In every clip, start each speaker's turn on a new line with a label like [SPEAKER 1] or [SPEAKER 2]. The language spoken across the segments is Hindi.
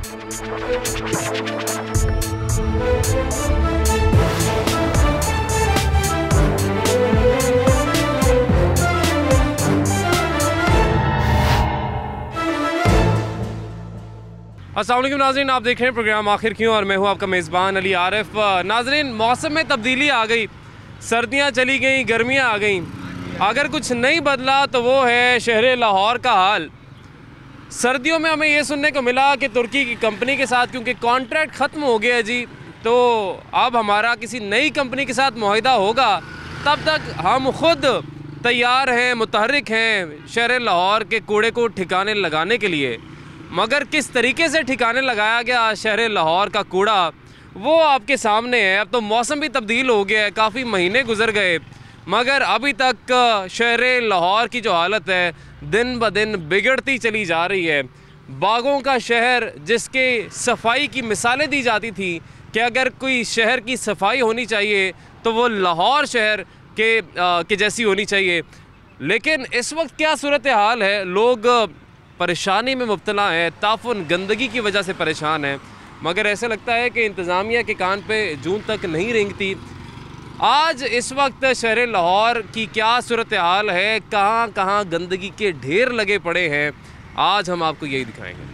[SPEAKER 1] अस्सलाम वालेकुम नाज़रीन, आप देख रहे हैं प्रोग्राम आखिर क्यों और मैं हूं आपका मेज़बान अली आरिफ। नाज़रीन, मौसम में तब्दीली आ गई, सर्दियां चली गई, गर्मियां आ गई। अगर कुछ नहीं बदला तो वो है शहर लाहौर का हाल। सर्दियों में हमें ये सुनने को मिला कि तुर्की की कंपनी के साथ क्योंकि कॉन्ट्रैक्ट ख़त्म हो गया जी, तो अब हमारा किसी नई कंपनी के साथ मुआहिदा होगा। तब तक हम खुद तैयार हैं, मुतहर्रिक हैं शहर लाहौर के कूड़े को ठिकाने लगाने के लिए। मगर किस तरीके से ठिकाने लगाया गया शहर लाहौर का कूड़ा, वो आपके सामने है। अब तो मौसम भी तब्दील हो गया है, काफ़ी महीने गुजर गए, मगर अभी तक शहर लाहौर की जो हालत है दिन ब दिन बिगड़ती चली जा रही है। बागों का शहर, जिसके सफाई की मिसालें दी जाती थी कि अगर कोई शहर की सफाई होनी चाहिए तो वो लाहौर शहर के जैसी होनी चाहिए। लेकिन इस वक्त क्या सूरत हाल है, लोग परेशानी में मुब्तला है, ताफुन गंदगी की वजह से परेशान है। मगर ऐसा लगता है कि इंतज़ामिया के कान पे जून तक नहीं रेंगती। आज इस वक्त शहर लाहौर की क्या सूरत हाल है, कहाँ कहाँ गंदगी के ढेर लगे पड़े हैं, आज हम आपको यही दिखाएंगे।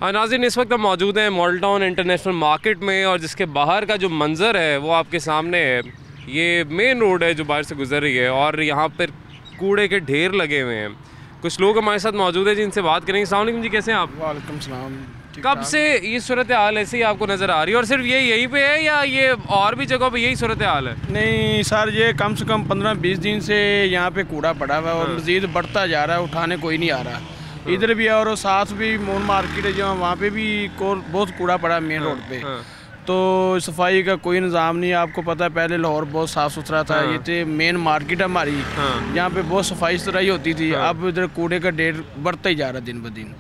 [SPEAKER 1] नाज़रीन, इस वक्त हम मौजूद हैं मॉडल टाउन इंटरनेशनल मार्केट में और जिसके बाहर का जो मंज़र है वो आपके सामने है। ये मेन रोड है जो बाहर से गुजर रही है और यहाँ पर कूड़े के ढेर लगे हुए हैं। कुछ लोग हमारे साथ मौजूद हैं जिनसे बात करेंगे। अस्सलाम वालेकुम जी, कैसे हैं आप?
[SPEAKER 2] वालेकुम सलाम।
[SPEAKER 1] कब से ये सूरत हाल ऐसे ही आपको नज़र आ रही है और सिर्फ ये यहीं पे है या ये और भी जगहों पे यही सूरत हाल है?
[SPEAKER 2] नहीं सर, ये कम से कम 15-20 दिन से यहाँ पे कूड़ा पड़ा हुआ है और मज़ीद बढ़ता जा रहा है, उठाने कोई नहीं आ रहा। इधर भी और साथ भी मून मार्केट है जो, वहाँ पे भी बहुत कूड़ा पड़ा है मेन रोड पे। तो सफाई का कोई निज़ाम नहीं है। आपको पता है पहले लाहौर बहुत साफ़ सुथरा था। ये तो मेन मार्केट है हमारी, यहाँ पे बहुत सफाई सुथराई होती थी। अब इधर कूड़े का ढेर बढ़ता ही जा रहा है दिन ब दिन।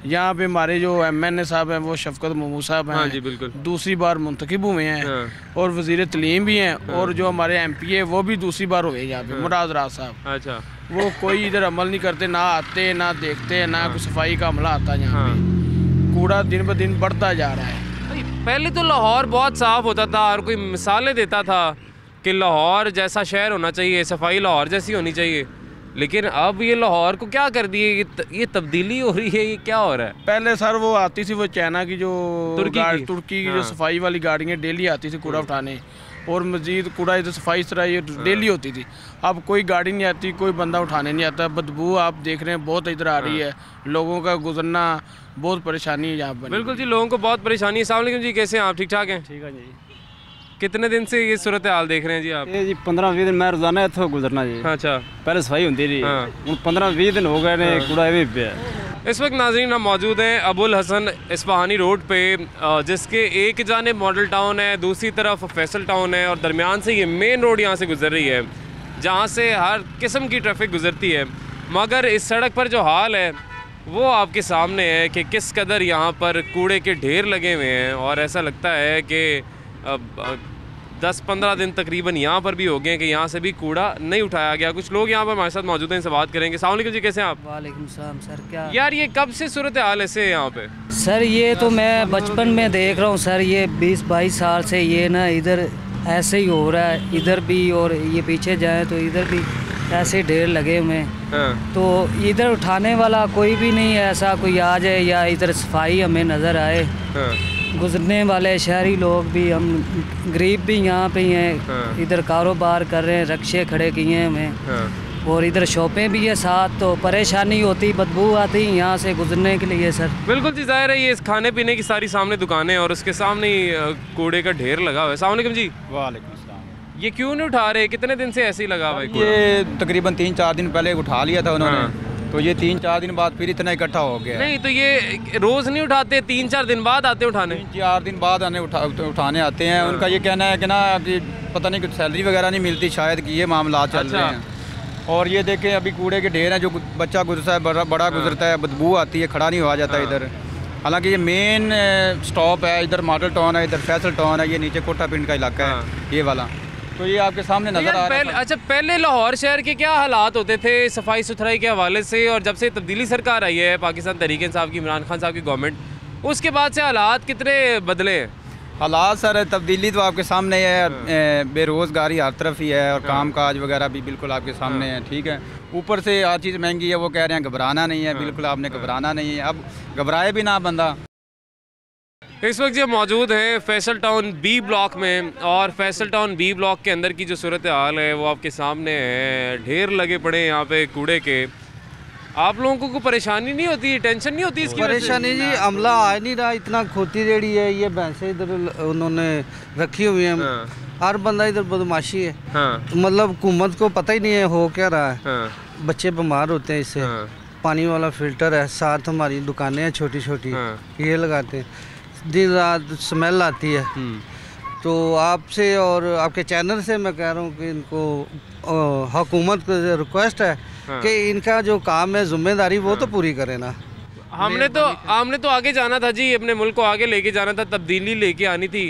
[SPEAKER 2] यहाँ पे हमारे जो MNA साहब हैं वो शफकत महमूद साहब हैं।
[SPEAKER 1] हाँ जी, बिल्कुल।
[SPEAKER 2] दूसरी बार मुंतखब हुए हैं और वज़ीर तलीम भी हैं और जो हमारे MP है वो भी दूसरी बार हुए यहाँ पे, मुराद राज साहब।
[SPEAKER 1] अच्छा।
[SPEAKER 2] वो कोई इधर अमल नहीं करते, ना आते ना देखते, ना कोई सफाई का अमला आता है यहाँ पे। कूड़ा दिन ब दिन बढ़ता जा रहा है।
[SPEAKER 1] पहले तो लाहौर बहुत साफ़ होता था और कोई मिसालें देता था कि लाहौर जैसा शहर होना चाहिए, सफाई लाहौर जैसी होनी चाहिए। लेकिन अब ये लाहौर को क्या कर दिए, ये तब्दीली हो रही है, ये क्या हो रहा है?
[SPEAKER 2] पहले सर वो आती थी, वो चाइना की जो तुर्की की जो सफाई वाली गाड़ियाँ डेली आती थी कूड़ा उठाने और मज़ीद कूड़ा इधर सफाई सराई डेली होती थी। अब कोई गाड़ी नहीं आती, कोई बंदा उठाने नहीं आता। बदबू आप देख रहे हैं बहुत इधर आ रही है, लोगों का गुजरना बहुत परेशानी है यहाँ पर।
[SPEAKER 1] बिल्कुल जी, लोगों को बहुत परेशानी है। अस्सलाम वालेकुम जी, कैसे हैं आप? ठीक ठाक हैं?
[SPEAKER 3] ठीक है जी।
[SPEAKER 1] कितने दिन से ये सूरत हाल देख रहे हैं जी आप?
[SPEAKER 3] ये जी 15-20 दिन मैं रोजाना इत्थों गुजरना जी।
[SPEAKER 1] अच्छा।
[SPEAKER 3] पहले सफाई होती थी, 15-20 दिन हो गए ने कूड़ा भी पे।
[SPEAKER 1] इस वक्त नाज़रीन हम मौजूद हैं अबुल हसन इस्फहानी रोड पे, जिसके एक जानिब मॉडल टाउन है, दूसरी तरफ फैसल टाउन है और दरमियान से ये मेन रोड यहाँ से गुजर रही है जहाँ से हर किस्म की ट्रैफिक गुजरती है। मगर इस सड़क पर जो हाल है वो आपके सामने है कि किस कदर यहाँ पर कूड़े के ढेर लगे हुए हैं और ऐसा लगता है कि 10-15 दिन तकरीबन यहाँ पर भी हो गए कि यहाँ से भी कूड़ा नहीं उठाया गया। कुछ लोग यहाँ पर हमारे साथ मौजूद हैं, इनसे बात करेंगे। अस्सलाम वालेकुम जी, कैसे हैं आप?
[SPEAKER 4] वालेकुम सलाम सर। क्या
[SPEAKER 1] यार ये कब से सूरत हाल ऐसे है यहाँ पे?
[SPEAKER 4] सर ये तो मैं बचपन में देख रहा हूँ सर, ये 20-22 साल से ये ना इधर ऐसे ही हो रहा है। इधर भी और ये पीछे जाए तो इधर भी ऐसे ढेर लगे हुए हैं। तो इधर उठाने वाला कोई भी नहीं है, ऐसा कोई आ जाए या इधर सफाई हमें नज़र आए। गुजरने वाले शहरी लोग भी, हम गरीब भी यहाँ पे हैं, इधर कारोबार कर रहे हैं, रक्शे खड़े किए हैं हमें और इधर शॉपें भी है साथ, तो परेशानी होती, बदबू आती यहाँ से गुजरने के लिए सर।
[SPEAKER 1] बिल्कुल जी, ज़ाहिर है ये खाने पीने की सारी सामने दुकानें और उसके सामने ही कूड़े का ढेर लगा हुआ है। अस्सलाम वालेकुम जी।
[SPEAKER 5] वालेकुम सलाम।
[SPEAKER 1] ये क्यों नहीं उठा रहे? कितने दिन से ऐसे ही लगा हुआ है कूड़ा?
[SPEAKER 5] ये तकरीबन 3-4 दिन पहले उठा लिया था उन्होंने, तो ये 3-4 दिन बाद फिर इतना इकट्ठा हो गया।
[SPEAKER 1] नहीं तो ये रोज नहीं उठाते, 3-4 दिन बाद आते उठाने?
[SPEAKER 5] 3-4 दिन बाद उठाने आते हैं। उनका ये कहना है कि ना कि पता नहीं कुछ सैलरी वगैरह नहीं मिलती शायद, कि ये मामला चल रहे हैं। और ये देखें अभी कूड़े के ढेर हैं, जो बच्चा गुजरता है, बड़ा गुजरता है, बदबू आती है, खड़ा नहीं हुआ जाता इधर। हालांकि ये मेन स्टॉप है, इधर मॉडल टाउन है, इधर फैसल टाउन है, ये नीचे कोटा पिंड का इलाका है ये वाला। तो ये आपके सामने नजर आ रहा है।
[SPEAKER 1] अच्छा, पहले लाहौर शहर के क्या हालात होते थे सफाई सुथराई के हवाले से, और जब से तब्दीली सरकार आई है पाकिस्तान तहरीक इंसाफ की, इमरान खान साहब की गवर्नमेंट, उसके बाद से हालात कितने बदले हैं?
[SPEAKER 5] हालात सर, तब्दीली तो आपके सामने है, बेरोज़गारी हर तरफ ही है और काम काज वगैरह भी बिल्कुल आपके सामने है। ठीक है, ऊपर से हर चीज़ महंगी है, वो कह रहे हैं घबराना नहीं है, बिल्कुल आपने घबराना नहीं है, अब घबराए भी ना बंदा।
[SPEAKER 1] इस वक्त जो मौजूद है फैसल टाउन बी ब्लॉक में, और फैसल टाउन बी ब्लॉक के अंदर की जो सूरत हाल है वो आपके सामने है। ढेर लगे पड़े हैं यहाँ पे कूड़े के। आप लोगों को परेशानी नहीं होती, टेंशन नहीं होती इसकी?
[SPEAKER 6] परेशानी जी, अमला आ नहीं रहा, इतना खोती रेडी है, ये भैंसें इधर उन्होंने रखी हुई हैं। हर बंदा इधर बदमाशी है। मतलब हुकूमत को पता ही नहीं है हो क्या रहा है। बच्चे बीमार होते हैं इससे। पानी वाला फिल्टर है, साथ हमारी दुकानें हैं छोटी छोटी, ये लगाते हैं, दिन रात स्मेल आती है। तो आपसे और आपके चैनल से मैं कह रहा हूँ कि इनको हुकूमत को रिक्वेस्ट है कि इनका जो काम है जिम्मेदारी वो तो पूरी करे ना।
[SPEAKER 1] हमने तो आगे जाना था जी, अपने मुल्क को आगे लेके जाना था, तब्दीली लेके आनी थी।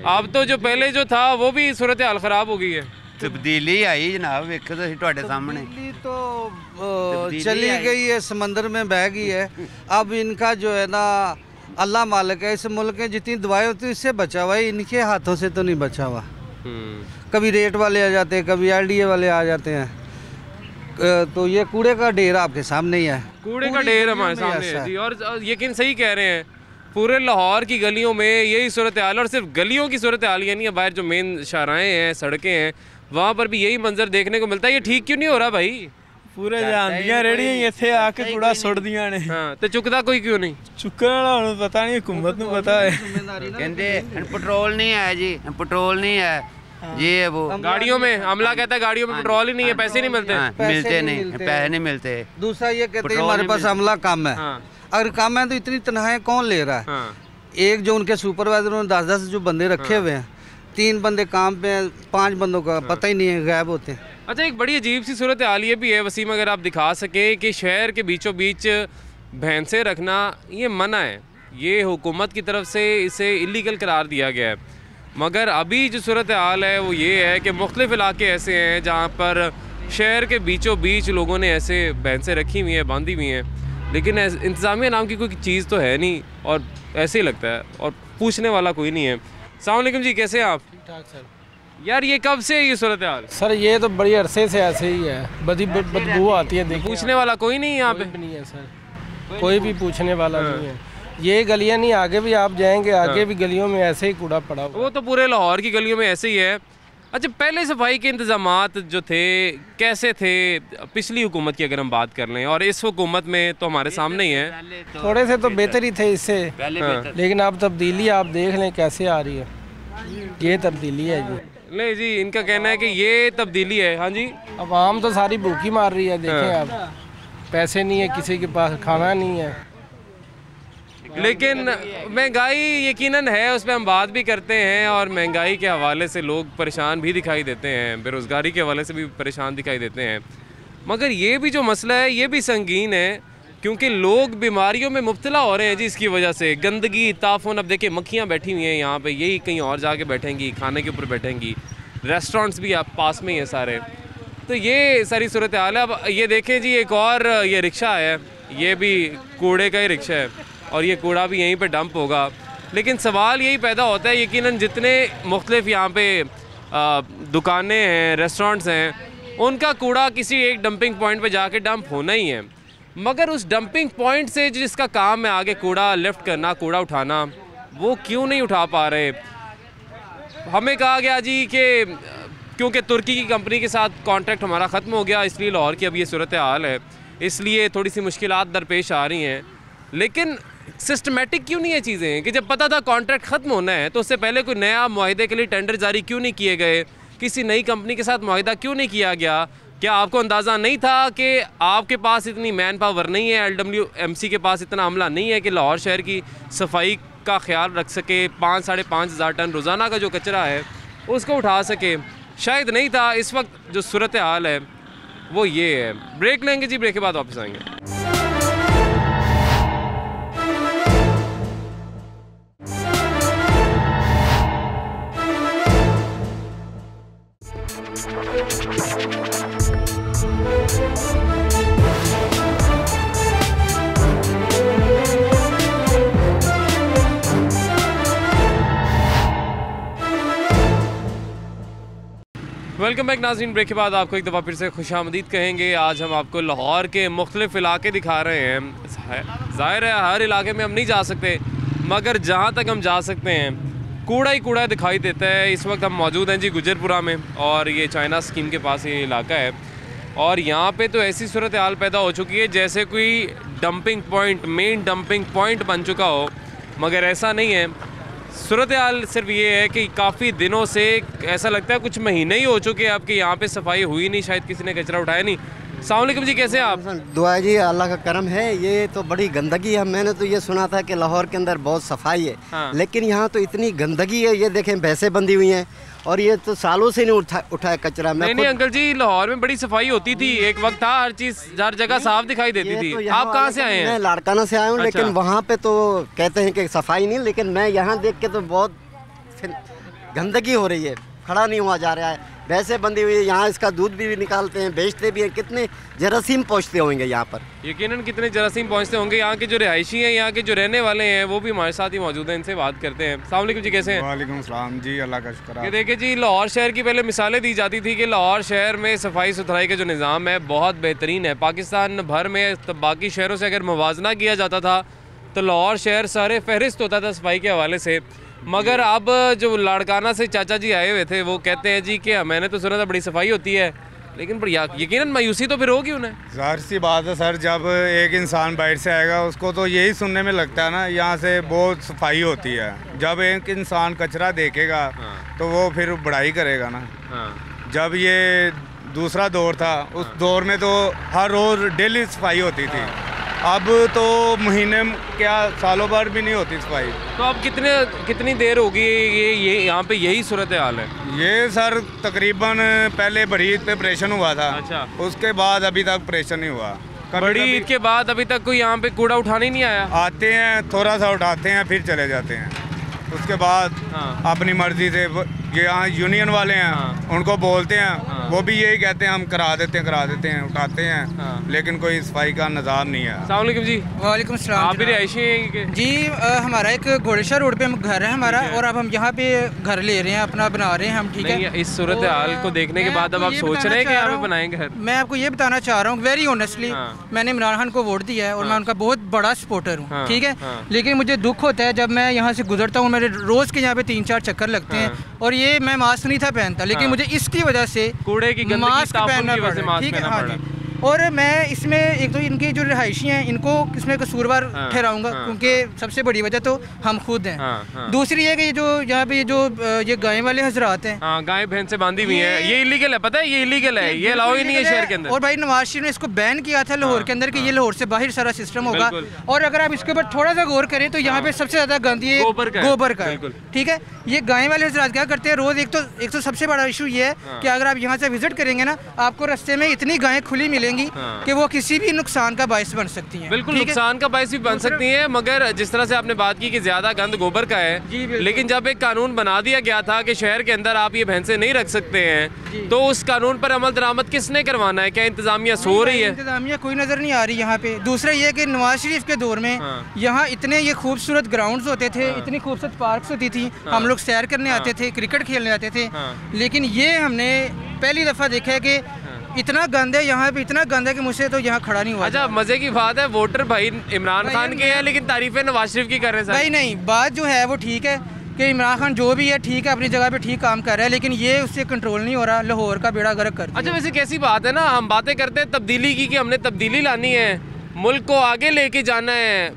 [SPEAKER 1] अब तो जो पहले जो था वो भी सूरत हाल ख़राब हो गई है।
[SPEAKER 7] तब्दीली आई जनाब, वेखो तो तुहाडे सामने
[SPEAKER 6] तब्दीली तो चली गई है, समंदर में बह गई है। अब इनका जो है ना अल्लाह मालिक है, इस मुल्क में जितनी दवाएं होती है इससे बचा हुआ है, इनके हाथों से तो नहीं बचा हुआ। कभी रेट वाले आ जाते हैं, कभी LDA वाले आ जाते हैं। तो ये कूड़े का ढेर आपके सामने ही है,
[SPEAKER 1] कूड़े का ढेर हमारे सामने है जी। और यकीन सही कह रहे हैं, पूरे लाहौर की गलियों में यही सूरत हाल, और सिर्फ गलियों की सूरत हाल यानी बाहर जो मेन शाहराएँ हैं, सड़कें हैं, वहाँ पर भी यही मंजर देखने को मिलता है। ये ठीक क्यों नहीं हो रहा भाई?
[SPEAKER 2] पूरे ਜਾਂਦੀਆਂ ਰੇੜੀਆਂ ਇੱਥੇ ਆ ਕੇ ਕੂੜਾ ਸੁੱਟਦੀਆਂ ਨੇ।
[SPEAKER 1] ਹਾਂ, ਤੇ ਚੁੱਕਦਾ ਕੋਈ ਕਿਉਂ ਨਹੀਂ?
[SPEAKER 2] ਚੁੱਕਣ ਵਾਲਾ ਹੁਣ ਪਤਾ ਨਹੀਂ, हुकूमत ਨੂੰ पता है।
[SPEAKER 7] कहते पेट्रोल नहीं है जी, पेट्रोल नहीं है ये वो।
[SPEAKER 1] गाड़ियों में अमला कहता है गाड़ियों में पेट्रोल ही नहीं है, पैसे नहीं मिलते।
[SPEAKER 7] मिलते नहीं, पैसे नहीं मिलते।
[SPEAKER 6] दूसरा ये कहते हैं हमारे पास अमला कम है। अगर कम है तो इतनी तनख्वाहें कौन ले रहा है? एक जो उनके सुपरवाइजर ने 10-10 जो बंदे रखे हुए हैं, 3 बंदे काम पे हैं, 5 बंदों का पता ही नहीं है, गायब होते हैं।
[SPEAKER 1] अच्छा, एक बड़ी अजीब सी सूरत हाल ये भी है वसीम, अगर आप दिखा सके कि शहर के बीचों बीच भैंसें रखना ये मना है, ये हुकूमत की तरफ से इसे इलीगल करार दिया गया है। मगर अभी जो सूरत हाल है वो ये है कि मुख्तलिफ इलाके ऐसे हैं जहाँ पर शहर के बीचों बीच लोगों ने ऐसे भैंसें रखी हुई हैं, बांधी हुई हैं, लेकिन इंतज़ामिया नाम की कोई चीज़ तो है नहीं, और ऐसे ही लगता है, और पूछने वाला कोई नहीं है। अस्सलाम वालेकुम जी, कैसे हैं आप?
[SPEAKER 2] ठीक ठाक सर।
[SPEAKER 1] यार ये कब से ये सूरत हाल?
[SPEAKER 2] सर ये तो बड़ी अरसे से ऐसे ही है, बदबू आती है। देखिए
[SPEAKER 1] पूछने वाला कोई नहीं यहाँ पे?
[SPEAKER 2] नहीं है सर, कोई भी पूछने वाला नहीं है। ये गलियाँ नहीं, आगे भी आप जाएंगे, आगे भी गलियों में ऐसे ही कूड़ा पड़ा हुआ।
[SPEAKER 1] वो तो पूरे लाहौर की गलियों में ऐसे ही है। अच्छा, पहले सफाई के इंतजामात जो थे कैसे थे पिछली हुकूमत की अगर हम बात कर लें, और इस हुकूमत में तो हमारे सामने ही है?
[SPEAKER 2] थोड़े से तो बेहतर ही थे इससे, लेकिन अब तब्दीली आप देख लें कैसे आ रही है। ये तब्दीली है जी।
[SPEAKER 1] नहीं जी, इनका कहना है कि ये तब्दीली है। हाँ जी,
[SPEAKER 2] अब आम तो सारी भूखी मार रही है। देखें आप, पैसे नहीं है किसी के पास, खाना नहीं है।
[SPEAKER 1] लेकिन महंगाई यकीनन है, उस पर हम बात भी करते हैं, और महंगाई के हवाले से लोग परेशान भी दिखाई देते हैं, बेरोज़गारी के हवाले से भी परेशान दिखाई देते हैं। मगर ये भी जो मसला है ये भी संगीन है, क्योंकि लोग बीमारियों में मुब्तला हो रहे हैं जी इसकी वजह से। गंदगी, ताफुन, अब देखिए मक्खियाँ बैठी हुई हैं यहाँ पे, यही कहीं और जाके बैठेंगी, खाने के ऊपर बैठेंगी, रेस्टोरेंट्स भी आप पास में ही हैं सारे। तो ये सारी सूरत हाल है। अब ये देखें जी, एक और ये रिक्शा है, ये भी कूड़े का ही रिक्शा है, और ये कूड़ा भी यहीं पे डंप होगा। लेकिन सवाल यही पैदा होता है, यकीनन जितने मुख्तलिफ यहाँ पे दुकानें हैं, रेस्टोरेंट्स हैं, उनका कूड़ा किसी एक डंपिंग पॉइंट पे जाके डंप होना ही है। मगर उस डंपिंग पॉइंट से जिसका काम है आगे कूड़ा लिफ्ट करना, कूड़ा उठाना, वो क्यों नहीं उठा पा रहे? हमें कहा गया जी कि क्योंकि तुर्की की कंपनी के साथ कॉन्ट्रैक्ट हमारा ख़त्म हो गया, इसलिए लाहौर की अब ये सूरत हाल है, इसलिए थोड़ी सी मुश्किलात दरपेश आ रही हैं। लेकिन सिस्टमेटिक क्यों नहीं है चीज़ें कि जब पता था कॉन्ट्रैक्ट ख़त्म होना है तो उससे पहले कोई नया मुआहदे के लिए टेंडर जारी क्यों नहीं किए गए? किसी नई कंपनी के साथ मुआहदा क्यों नहीं किया गया? क्या आपको अंदाज़ा नहीं था कि आपके पास इतनी मैन पावर नहीं है, LWMC के पास इतना अमला नहीं है कि लाहौर शहर की सफाई का ख्याल रख सके, 5-5.5 हज़ार टन रोज़ाना का जो कचरा है उसको उठा सके? शायद नहीं था। इस वक्त जो सूरत हाल है वो ये है। ब्रेक लेंगे जी, ब्रेक के बाद वापस आएंगे। वेलकम बैक नाज़रीन। ब्रेक के बाद आपको एक दफ़ा फिर से खुशामदीद कहेंगे। आज हम आपको लाहौर के मुख्तलिफ इलाके दिखा रहे हैं। ज़ाहिर है हर इलाके में हम नहीं जा सकते, मगर जहाँ तक हम जा सकते हैं कूड़ा ही कूड़ा दिखाई देता है। इस वक्त हम मौजूद हैं जी गुजरपुरा में, और ये चाइना स्कीम के पास ये इलाका है। और यहाँ पे तो ऐसी सूरत हाल पैदा हो चुकी है जैसे कोई dumping point, main dumping point बन चुका हो, मगर ऐसा नहीं है। सूरत हाल सिर्फ ये है कि काफ़ी दिनों से ऐसा लगता है कुछ महीने ही हो चुके हैं अब कि यहाँ पे सफाई हुई नहीं, शायद किसी ने कचरा उठाया नहीं। अस्सलाम वालेकुम जी, कैसे हैं आप?
[SPEAKER 8] दुआ जी, अल्लाह का करम है। ये तो बड़ी गंदगी है। मैंने तो ये सुना था कि लाहौर के अंदर बहुत सफाई है,
[SPEAKER 1] हाँ।
[SPEAKER 8] लेकिन यहाँ तो इतनी गंदगी है। ये देखें भैंसें बंधी हुई हैं, और ये तो सालों से नहीं उठाया कचरा।
[SPEAKER 1] नहीं अंकल जी, लाहौर में बड़ी सफाई होती थी, एक वक्त था हर चीज़ हर जगह साफ दिखाई देती थी।
[SPEAKER 8] तो
[SPEAKER 1] आप कहाँ से आए हैं?
[SPEAKER 8] मैं लाड़काना से आया हूँ।
[SPEAKER 1] अच्छा।
[SPEAKER 8] लेकिन वहाँ पे तो कहते हैं कि सफाई नहीं, लेकिन मैं यहाँ देख के तो बहुत गंदगी हो रही है, खड़ा नहीं हुआ जा रहा है। भैंसें बंधी हुई है, यहाँ इसका दूध भी निकालते हैं, बेचते भी हैं। कितने जरासीम पहुँचते होंगे यहाँ पर,
[SPEAKER 1] यकीनन कितने जरासीम पहुँचते होंगे। यहाँ के जो रिहायशी हैं, यहाँ के जो रहने वाले हैं, वो भी हमारे साथ ही मौजूद हैं, इनसे बात करते हैं। अस्सलाम वालेकुम जी, कैसे हैं?
[SPEAKER 9] वालेकुम सलाम जी, अल्लाह का शुक्र।
[SPEAKER 1] ये देखिए जी, लाहौर शहर की पहले मिसालें दी जाती थी कि लाहौर शहर में सफाई सुथराई का जो निज़ाम है बहुत बेहतरीन है। पाकिस्तान भर में बाकी शहरों से अगर मुवाजना किया जाता था तो लाहौर शहर सारे फहरिस्त होता था सफाई के हवाले से। मगर अब जो लाड़काना से चाचा जी आए हुए थे वो कहते हैं जी कि मैंने तो सुना था बड़ी सफाई होती है, लेकिन यकीनन मायूसी तो फिर होगी उन्हें।
[SPEAKER 9] ज़ाहिर सी बात है सर, जब एक इंसान बाहर से आएगा उसको तो यही सुनने में लगता है ना यहाँ से बहुत सफाई होती है। जब एक इंसान कचरा देखेगा तो वो फिर बड़ाई करेगा ना। जब ये दूसरा दौर था, उस दौर में तो हर रोज़ डेली सफाई होती थी। अब तो महीने क्या सालों भर भी नहीं होती सफाई।
[SPEAKER 1] तो अब कितनी देर होगी ये यहाँ पे यही सूरत हाल है?
[SPEAKER 9] ये सर तकरीबन पहले बड़ी ईद पे ऑपरेशन हुआ था।
[SPEAKER 1] अच्छा।
[SPEAKER 9] उसके बाद अभी तक ऑपरेशन नहीं हुआ।
[SPEAKER 1] बड़ी ईद के बाद अभी तक कोई यहाँ पे कूड़ा उठाने नहीं आया?
[SPEAKER 9] आते हैं, थोड़ा सा उठाते हैं, फिर चले जाते हैं। उसके बाद अपनी मर्जी से ये यहाँ यूनियन वाले हैं, उनको बोलते हैं, वो भी यही कहते हैं हम करा देते हैं, उठाते हैं, लेकिन कोई सफाई का निज़ाम नहीं है।
[SPEAKER 1] अस्सलाम वालेकुम जी।
[SPEAKER 10] वालेकुम सलाम।
[SPEAKER 1] आप भी रिहायशी हैं
[SPEAKER 10] जी? हमारा एक घोड़ेशाह रोड पे घर है हमारा, और अब हम यहाँ पे घर ले रहे हैं, अपना बना रहे हैं हम। ठीक है,
[SPEAKER 1] इस सूरत हाल को देखने के बाद अब आप सोच रहे हैं कि यहाँ पे बनाएंगे घर?
[SPEAKER 10] मैं आपको ये बताना चाह रहा हूँ वेरी ऑनेस्टली, मैंने इमरान खान को वोट दिया है और मैं उनका बहुत बड़ा सपोर्टर हूँ। ठीक है, लेकिन मुझे दुख होता है जब मैं यहाँ से गुजरता हूँ, मेरे रोज़ के यहाँ पे 3-4 चक्कर लगते हैं, और ये मैं मास्क नहीं था पहनता, लेकिन मुझे इसकी वजह से
[SPEAKER 1] कूड़े की
[SPEAKER 10] मास्क पहनना पड़ा। ठीक है, हाँ जी। और मैं इसमें एक तो इनके जो रिहायशी हैं इनको इसमें कसूरवार ठहराऊंगा, क्योंकि सबसे बड़ी वजह तो हम खुद हैं। दूसरी है कि जो यहाँ पे ये गाय वाले हजरात हैं,
[SPEAKER 1] गाय भैंस से बांधी हुई है, ये इलीगल है, पता है? ये इलीगल है, ये अलाउ ही नहीं है शहर के अंदर।
[SPEAKER 10] और भाई नवाज शरीफ ने इसको बैन किया था लाहौर के अंदर कि ये लाहौर से बाहर सारा सिस्टम होगा। और अगर आप इसके ऊपर थोड़ा सा गौर करें तो यहाँ पे सबसे ज्यादा गंदगी गोबर का है। ठीक है, ये गाय वाले हजरात क्या करते हैं रोज, एक तो सबसे बड़ा इशू ये है कि अगर आप यहाँ से विजिट करेंगे ना, आपको रास्ते में इतनी गायें खुली मिलेंगी कि वो किसी भी नुकसान का बायस बन सकती हैं।
[SPEAKER 1] बिल्कुल नुकसान का बायस भी बन सकती हैं, मगर जिस तरह से आपने बात की कि ज्यादा गंद गोबर का है, लेकिन जब एक कानून बना दिया गया था कि शहर के अंदर आप ये भैंसे नहीं रख सकते हैं, तो उस कानून पर अमल दरामद किसने करवाना है? क्या इंतजामिया सो रही है?
[SPEAKER 10] इंतजामिया कोई नजर नहीं आ रही यहाँ पे। दूसरा ये कि नवाज शरीफ के दौर में यहाँ इतने ये खूबसूरत ग्राउंड होते थे, इतनी खूबसूरत पार्क होती थी, हम लोग सैर करने आते थे, क्रिकेट खेलने आते थे, लेकिन ये हमने पहली दफा देखा है कि इतना गंद है यहाँ पे, इतना गंद है कि मुझसे तो यहाँ खड़ा नहीं हुआ।
[SPEAKER 1] अच्छा, मजे की बात है, वोटर भाई इमरान खान के हैं, लेकिन तारीफें नवाज शरीफ की कर रहे हैं।
[SPEAKER 10] नहीं, बात जो है वो ठीक है कि इमरान खान जो भी है ठीक है, अपनी जगह पे ठीक काम कर रहा है, लेकिन ये उससे कंट्रोल नहीं हो रहा, लाहौर का बेड़ा गर्क कर।
[SPEAKER 1] अच्छा, वैसे कैसी बात है ना, हम बातें करते हैं तब्दीली की कि हमने तब्दीली लानी है, मुल्क को आगे लेके जाना है,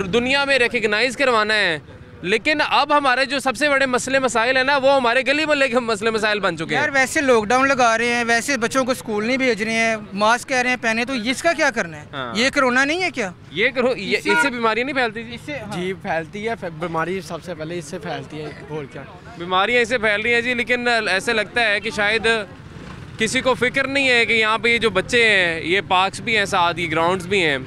[SPEAKER 1] दुनिया में रिकग्नाइज करवाना है, लेकिन अब हमारे जो सबसे बड़े मसले मसाइल है ना, वो हमारे गली मोहल्ले के मसले मसाइल बन चुके हैं।
[SPEAKER 10] यार वैसे लॉकडाउन लगा रहे हैं, वैसे बच्चों को स्कूल नहीं भेज रहे हैं, मास्क कह रहे हैं पहने, तो इसका क्या करना है? ये कोरोना नहीं है क्या?
[SPEAKER 1] इससे बीमारी नहीं फैलती जी?
[SPEAKER 2] जी फैलती है, बीमारी सबसे पहले इससे फैलती है, और क्या
[SPEAKER 1] बीमारियाँ इससे फैल रही हैं जी। लेकिन ऐसे लगता है कि शायद किसी को फिक्र नहीं है कि यहाँ पे ये जो बच्चे हैं, ये पार्क्स भी हैं साथ, ये ग्राउंड्स भी हैं,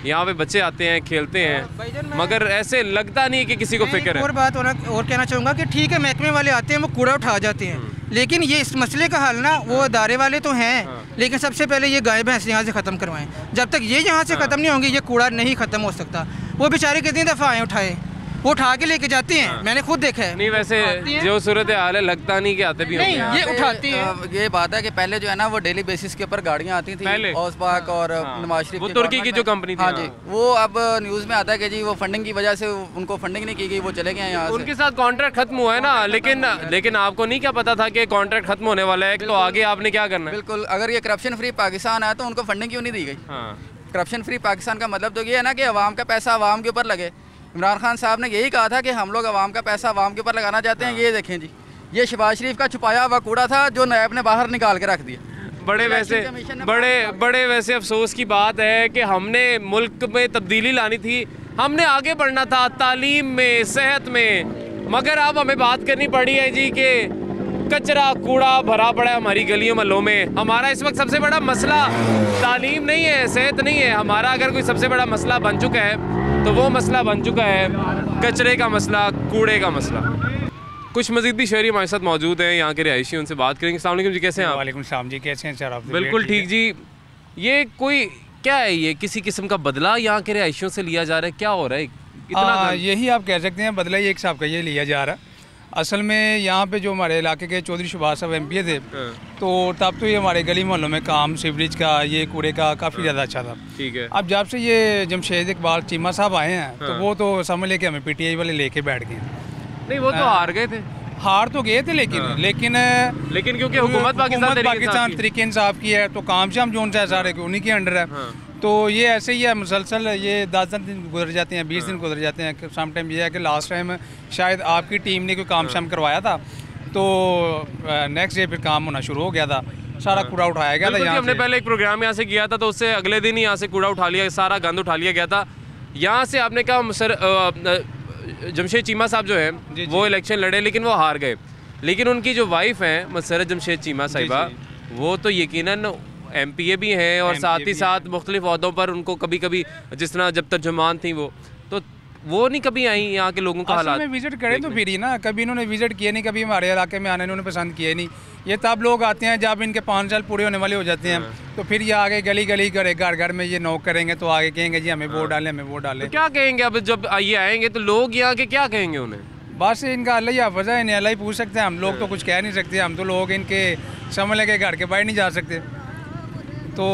[SPEAKER 1] यहाँ पे बच्चे आते हैं, खेलते हैं, मगर ऐसे लगता नहीं कि किसी को फिक्र है।
[SPEAKER 10] और बात और कहना चाहूँगा कि ठीक है, महकमे वाले आते हैं, वो कूड़ा उठा जाते हैं, लेकिन ये इस मसले का हल ना वो अदारे वाले तो हैं, लेकिन सबसे पहले ये गाय भैंस यहाँ से ख़त्म करवाएं। जब तक ये यहाँ से ख़त्म नहीं होंगी, ये कूड़ा नहीं ख़त्म हो सकता। वो बेचारे कितनी दफ़ा आए उठाए, वो उठा के लेके जाते हैं, मैंने खुद देखा है।
[SPEAKER 1] नहीं वैसे जो सूरत हाल है लगता नहीं कि आते भी
[SPEAKER 10] नहीं,
[SPEAKER 1] होंगे।
[SPEAKER 10] ये उठाते हैं।
[SPEAKER 11] ये बात है कि पहले जो है ना वो डेली बेसिस के ऊपर गाड़ियाँ आती थी, औसबाक और नवाज शरीफ,
[SPEAKER 1] वो तुर्की की जो कंपनी थी।
[SPEAKER 11] हाँ जी, वो अब न्यूज़ में आता है कि जी वो फंडिंग की वजह से उनको फंडिंग नहीं की गई, वो चले गए यहाँ से।
[SPEAKER 1] उनके साथ कॉन्ट्रैक्ट खत्म हुआ है ना, लेकिन आपको नहीं क्या पता था कि कॉन्ट्रैक्ट खत्म होने वाला है, तो आगे आपने क्या करना है?
[SPEAKER 11] बिल्कुल, अगर ये करप्शन फ्री पाकिस्तान है तो उनको फंडिंग क्यों नहीं दी गई? करप्शन फ्री पाकिस्तान का मतलब तो ये है ना कि अवाम का पैसा अवाम के ऊपर लगे। इमरान खान साहब ने यही कहा था कि हम लोग अवाम का पैसा अवाम के ऊपर लगाना चाहते हैं। ये देखें जी, ये शहबाज शरीफ का छुपाया हुआ कूड़ा था जो नायब ने बाहर निकाल के रख दिया।
[SPEAKER 1] बड़े वैसे अफसोस की बात है कि हमने मुल्क में तब्दीली लानी थी, हमने आगे बढ़ना था तालीम में, सेहत में, मगर अब हमें बात करनी पड़ी है जी कि कचरा कूड़ा भरा पड़ा है हमारी गलियों महलों में। हमारा इस वक्त सबसे बड़ा मसला तालीम नहीं है, सेहत नहीं है, हमारा अगर कोई सबसे बड़ा मसला बन चुका है तो वो मसला बन चुका है कचरे का मसला, कूड़े का मसला। कुछ मज़ीद भी शहरी हमारे साथ मौजूद हैं, यहाँ के रिहायशी, उनसे बात करेंगे। अस्सलाम वालेकुम जी, कैसे हैं आप?
[SPEAKER 12] वालेकुम सलाम जी, कैसे हैं सर आप?
[SPEAKER 1] बिल्कुल ठीक जी। ये कोई क्या है, ये किसी किस्म का बदला यहाँ के रिहायशियों से लिया जा रहा है, क्या हो रहा है इतना?
[SPEAKER 12] यही आप कह सकते हैं, बदला ही एक हिसाब का ये लिया जा रहा है। असल में यहाँ पे जो हमारे इलाके के चौधरी शहबाज साहब MP थे, तो तब तो ये हमारे गली मोहल्लों में काम सीवरेज का, ये कूड़े का काफ़ी ज़्यादा अच्छा था।
[SPEAKER 1] ठीक है।
[SPEAKER 12] अब जब से ये जमशेद इकबाल चीमा साहब आए हैं तो वो तो समझ लेके हमें PTI वाले लेके बैठ गए।
[SPEAKER 1] नहीं, वो तो हार गए थे।
[SPEAKER 12] हार तो गए थे, लेकिन
[SPEAKER 1] क्योंकि हुकूमत
[SPEAKER 12] पाकिस्तान तरीके इंसाफ की है, तो काम शाम जो है सारे उन्हीं के अंडर है। तो ये ऐसे ही है, मुसलसल ये 10 दिन गुजर जाते हैं, 20 दिन गुजर जाते हैं। समटाइम ये है कि लास्ट टाइम शायद आपकी टीम ने कोई काम शाम करवाया था, तो नेक्स्ट डे फिर काम होना शुरू हो गया था, सारा कूड़ा उठाया गया था।
[SPEAKER 1] हमने पहले एक प्रोग्राम यहाँ से किया था, तो उससे अगले दिन ही यहाँ से कूड़ा उठा लिया, सारा गंद उठा लिया गया था। यहाँ से आपने कहा सर जमशेद चीमा साहब जो है वो इलेक्शन लड़े, लेकिन वो हार गए। लेकिन उनकी जो वाइफ हैं मसरत जमशेद चीमा साहिबा, वो तो यकीनन MPA भी हैं और साथ ही साथ मुख्तलिफ ओहदों पर उनको कभी कभी, जिस तरह जब तर्जुमान थी वो नहीं कभी आई यहाँ के लोगों का हालात
[SPEAKER 12] में विजिट करें तो फिर ही ना, कभी इन्होंने विजिट किया नहीं, कभी हमारे इलाके में आने इन्होंने पसंद किए नहीं। ये तब लोग आते हैं जब इनके 5 साल पूरे होने वाले हो जाते हैं, तो फिर ये आगे गली गली करे, घर घर में ये नॉक करेंगे, तो आगे कहेंगे जी हमें वोट डालें, हमें वोट डालें।
[SPEAKER 1] तो क्या कहेंगे अब जब ये आएंगे तो लोग यहाँ के क्या कहेंगे उन्हें?
[SPEAKER 12] बस इनका अल्लाह ही हाफ़िज़ है, इन्हें अल्लाह ही पूछ सकते हैं, हम लोग तो कुछ कह नहीं सकते। हम तो लोग इनके समझ लेके घर के बाहर नहीं जा सकते। तो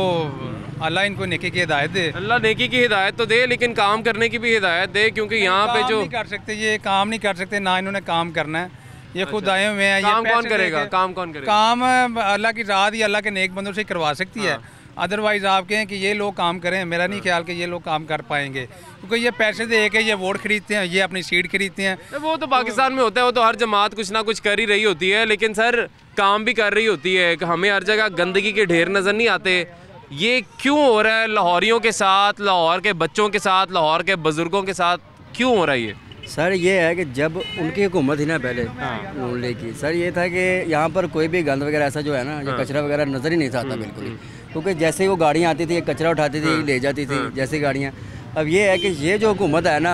[SPEAKER 12] अल्लाह इनको नेकी की हिदायत दे।
[SPEAKER 1] अल्लाह नेकी की हिदायत तो दे, लेकिन काम करने की भी हिदायत दे, क्योंकि यहाँ पे जो
[SPEAKER 12] नहीं कर सकते, ये काम नहीं कर सकते, ना इन्होंने काम करना है। ये खुद आए हुए हैं।
[SPEAKER 1] काम कौन करेगा? काम कौन करेगा?
[SPEAKER 12] काम अल्लाह की रात ही अल्लाह के नेक बंदों से करवा सकती है। अदरवाइज़ आप कहें कि ये लोग काम करें, मेरा नहीं ख्याल कि ये लोग काम कर पाएंगे, क्योंकि ये पैसे दे के ये वोट खरीदते हैं, ये अपनी सीट खरीदते हैं।
[SPEAKER 1] वो तो पाकिस्तान में होता है, वो तो हर जमात कुछ ना कुछ कर ही रही होती है, लेकिन सर काम भी कर रही होती है। हमें हर जगह गंदगी के ढेर नज़र नहीं आते। ये क्यों हो रहा है लाहौरियों के साथ, लाहौर के बच्चों के साथ, लाहौर के बुज़ुर्गों के साथ क्यों हो रहा है ये?
[SPEAKER 13] सर ये है कि जब उनकी हुकूमत थी ना पहले नून की, सर ये था कि यहाँ पर कोई भी गंद वगैरह ऐसा जो है ना, ये कचरा वगैरह नज़र ही नहीं आता बिल्कुल ही, क्योंकि जैसे ही वो गाड़ियाँ आती थी, कचरा उठाती थी, ले जाती थी जैसी गाड़ियाँ। अब ये है कि ये जो हुकूमत है ना,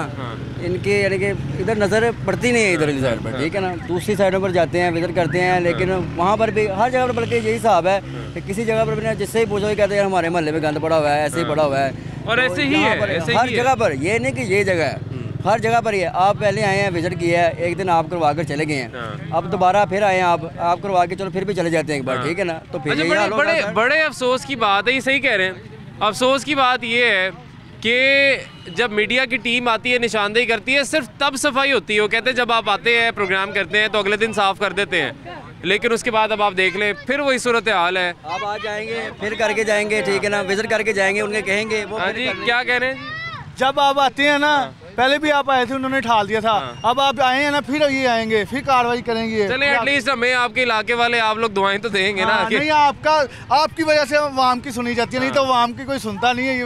[SPEAKER 13] इनके यानी कि इधर नज़र पड़ती नहीं है, इधर की साइड पर, ठीक है ना। दूसरी साइडों पर जाते हैं, विजिट करते हैं, लेकिन वहाँ पर भी हर जगह पर बल्कि यही हिसाब है कि किसी जगह पर भी ना, जिससे ही पूछो कहते हैं हमारे मोहल्ले में गंद पड़ा हुआ है, ऐसे ही पड़ा हुआ है।
[SPEAKER 1] और ऐसे ही है,
[SPEAKER 13] हर जगह पर, ये नहीं कि ये जगह है, हर जगह पर ही है। आप पहले आए हैं, विजिट किया है, एक दिन आप करवा कर चले गए हैं, अब दोबारा फिर आए हैं, आप करवा के चलो फिर भी चले जाते हैं एक बार, ठीक है ना। तो फिर
[SPEAKER 1] बड़े अफसोस की बात है, ये सही कह रहे हैं। अफसोस की बात ये है कि जब मीडिया की टीम आती है, निशानदेही करती है, सिर्फ तब सफाई होती है। वो कहते हैं जब आप आते हैं, प्रोग्राम करते हैं, तो अगले दिन साफ़ कर देते हैं, लेकिन उसके बाद अब आप देख लें फिर वही सूरत हाल है।
[SPEAKER 13] आप आ जाएंगे, फिर करके जाएंगे, ठीक है ना, विजिट करके जाएंगे, उनके कहेंगे वो।
[SPEAKER 1] हाँ जी, क्या कह रहे हैं?
[SPEAKER 14] जब आप आते हैं ना, पहले भी आप आए थे, उन्होंने ठाल दिया था, अब आप आए हैं ना, फिर ये आएंगे, फिर कार्रवाई करेंगे।
[SPEAKER 1] चले एटलीस्ट हमें आपके इलाके वाले आप लोग दुआएं तो देंगे ना।
[SPEAKER 14] नहीं, आपकी वजह से आवाम की सुनी जाती है, नहीं तो आवाम की कोई सुनता नहीं है, ये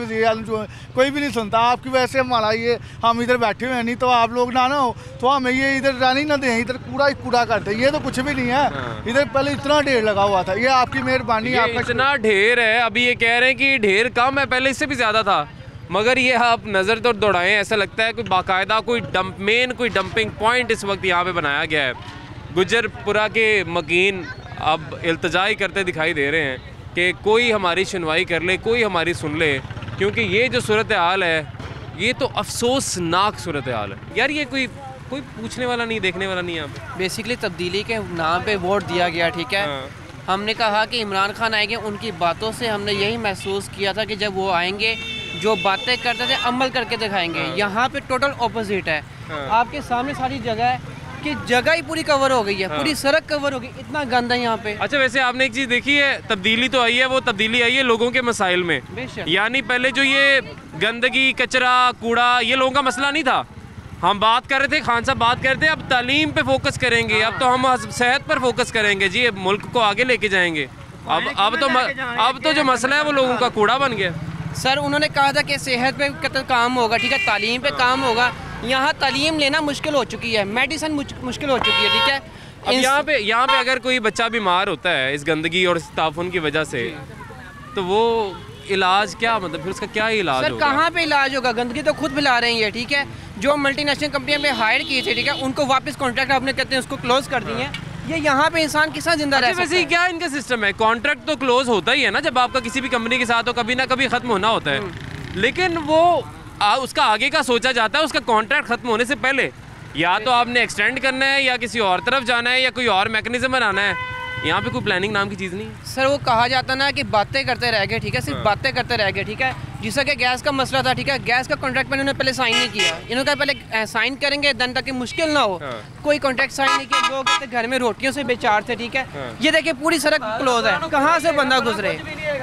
[SPEAKER 14] कोई भी नहीं सुनता। आपकी वजह से हमारा ये, हम इधर बैठे हुए हैं, नहीं तो आप लोग ना हो तो हमें ये इधर रहने ना दें, इधर कूड़ा करते, ये तो कुछ भी नहीं है। इधर पहले इतना ढेर लगा हुआ था, ये आपकी मेहरबानी।
[SPEAKER 1] इतना ढेर है, अभी ये कह रहे हैं कि ढेर कम है, पहले इससे भी ज़्यादा था, मगर ये आप नज़र तो दौड़ाएं, ऐसा लगता है कोई बाकायदा कोई डंपिंग पॉइंट इस वक्त यहाँ पे बनाया गया है। गुजरपुरा के मकीन अब इल्तिजाई करते दिखाई दे रहे हैं कि कोई हमारी सुनवाई कर ले, कोई हमारी सुन ले, क्योंकि ये जो सूरत हाल है ये तो अफसोसनाक सूरत हाल है यार। ये कोई पूछने वाला नहीं, देखने वाला नहीं यहाँ पे।
[SPEAKER 15] बेसिकली तब्दीली के नाम पे वोट दिया गया, ठीक है। हमने कहा कि इमरान खान आएंगे, उनकी बातों से हमने यही महसूस किया था कि जब वो आएंगे जो बातें करते थे अमल करके दिखाएंगे। यहाँ पे टोटल ऑपोजिट है। आपके सामने सारी जगह है कि जगह ही पूरी कवर हो गई है, पूरी सड़क कवर हो गई, इतना गंदा है यहाँ पे।
[SPEAKER 1] अच्छा, वैसे आपने एक चीज़ देखी है, तब्दीली तो आई है, वो तब्दीली आई है लोगों के मसाइल में। यानी पहले जो ये गंदगी, कचरा, कूड़ा, ये लोगों का मसला नहीं था। हम बात कर रहे थे, खान साहब बात करते हैं, अब तालीम पे फोकस करेंगे, अब तो हम सेहत पर फोकस करेंगे जी, मुल्क को आगे लेके जाएंगे। अब तो जो मसला है वो लोगों का कूड़ा बन गया।
[SPEAKER 15] सर उन्होंने कहा था कि सेहत पे काम होगा, ठीक है, तालीम पे काम होगा। यहाँ तालीम लेना मुश्किल हो चुकी है, मेडिसिन मुश्किल हो चुकी है, ठीक है।
[SPEAKER 1] अब यहाँ पे अगर कोई बच्चा बीमार होता है इस गंदगी और इस ताफुन की वजह से, तो वो इलाज क्या, मतलब फिर उसका क्या इलाज
[SPEAKER 15] सर? कहाँ पे इलाज होगा? गंदगी तो खुद फैला रही है, ठीक है। जो मल्टीनेशनल कंपनियां में हायर की थी, ठीक है, उनको वापस कॉन्ट्रैक्ट आपने कहते हैं उसको क्लोज कर दिए हैं। ये यहाँ पे इंसान किस जिंदा रह सकता है?
[SPEAKER 1] वैसे क्या इनका सिस्टम है? कॉन्ट्रैक्ट तो क्लोज होता ही है ना, जब आपका किसी भी कंपनी के साथ हो, कभी ना कभी खत्म होना होता है। लेकिन वो उसका आगे का सोचा जाता है, उसका कॉन्ट्रैक्ट खत्म होने से पहले या तो आपने एक्सटेंड करना है या किसी और तरफ जाना है या कोई और मैकेनिज्म बनाना है। यहाँ पे कोई प्लानिंग नाम की चीज़ नहीं है।
[SPEAKER 15] सर वो कहा जाता ना कि बातें करते रह गए, ठीक है, सिर्फ बातें करते रह गए, ठीक है। जिसका कि गैस का मसला था, ठीक है, गैस का कॉन्ट्रैक्ट मैंने पहले साइन नहीं किया। इन्होंने कहा पहले साइन करेंगे देन ताकि मुश्किल ना हो। कोई कॉन्ट्रैक्ट साइन नहीं किया, लोग कहते घर में रोटियों से बेचार थे, ठीक है। ये देखिए पूरी सड़क क्लोज है, कहाँ से बंदा गुजरे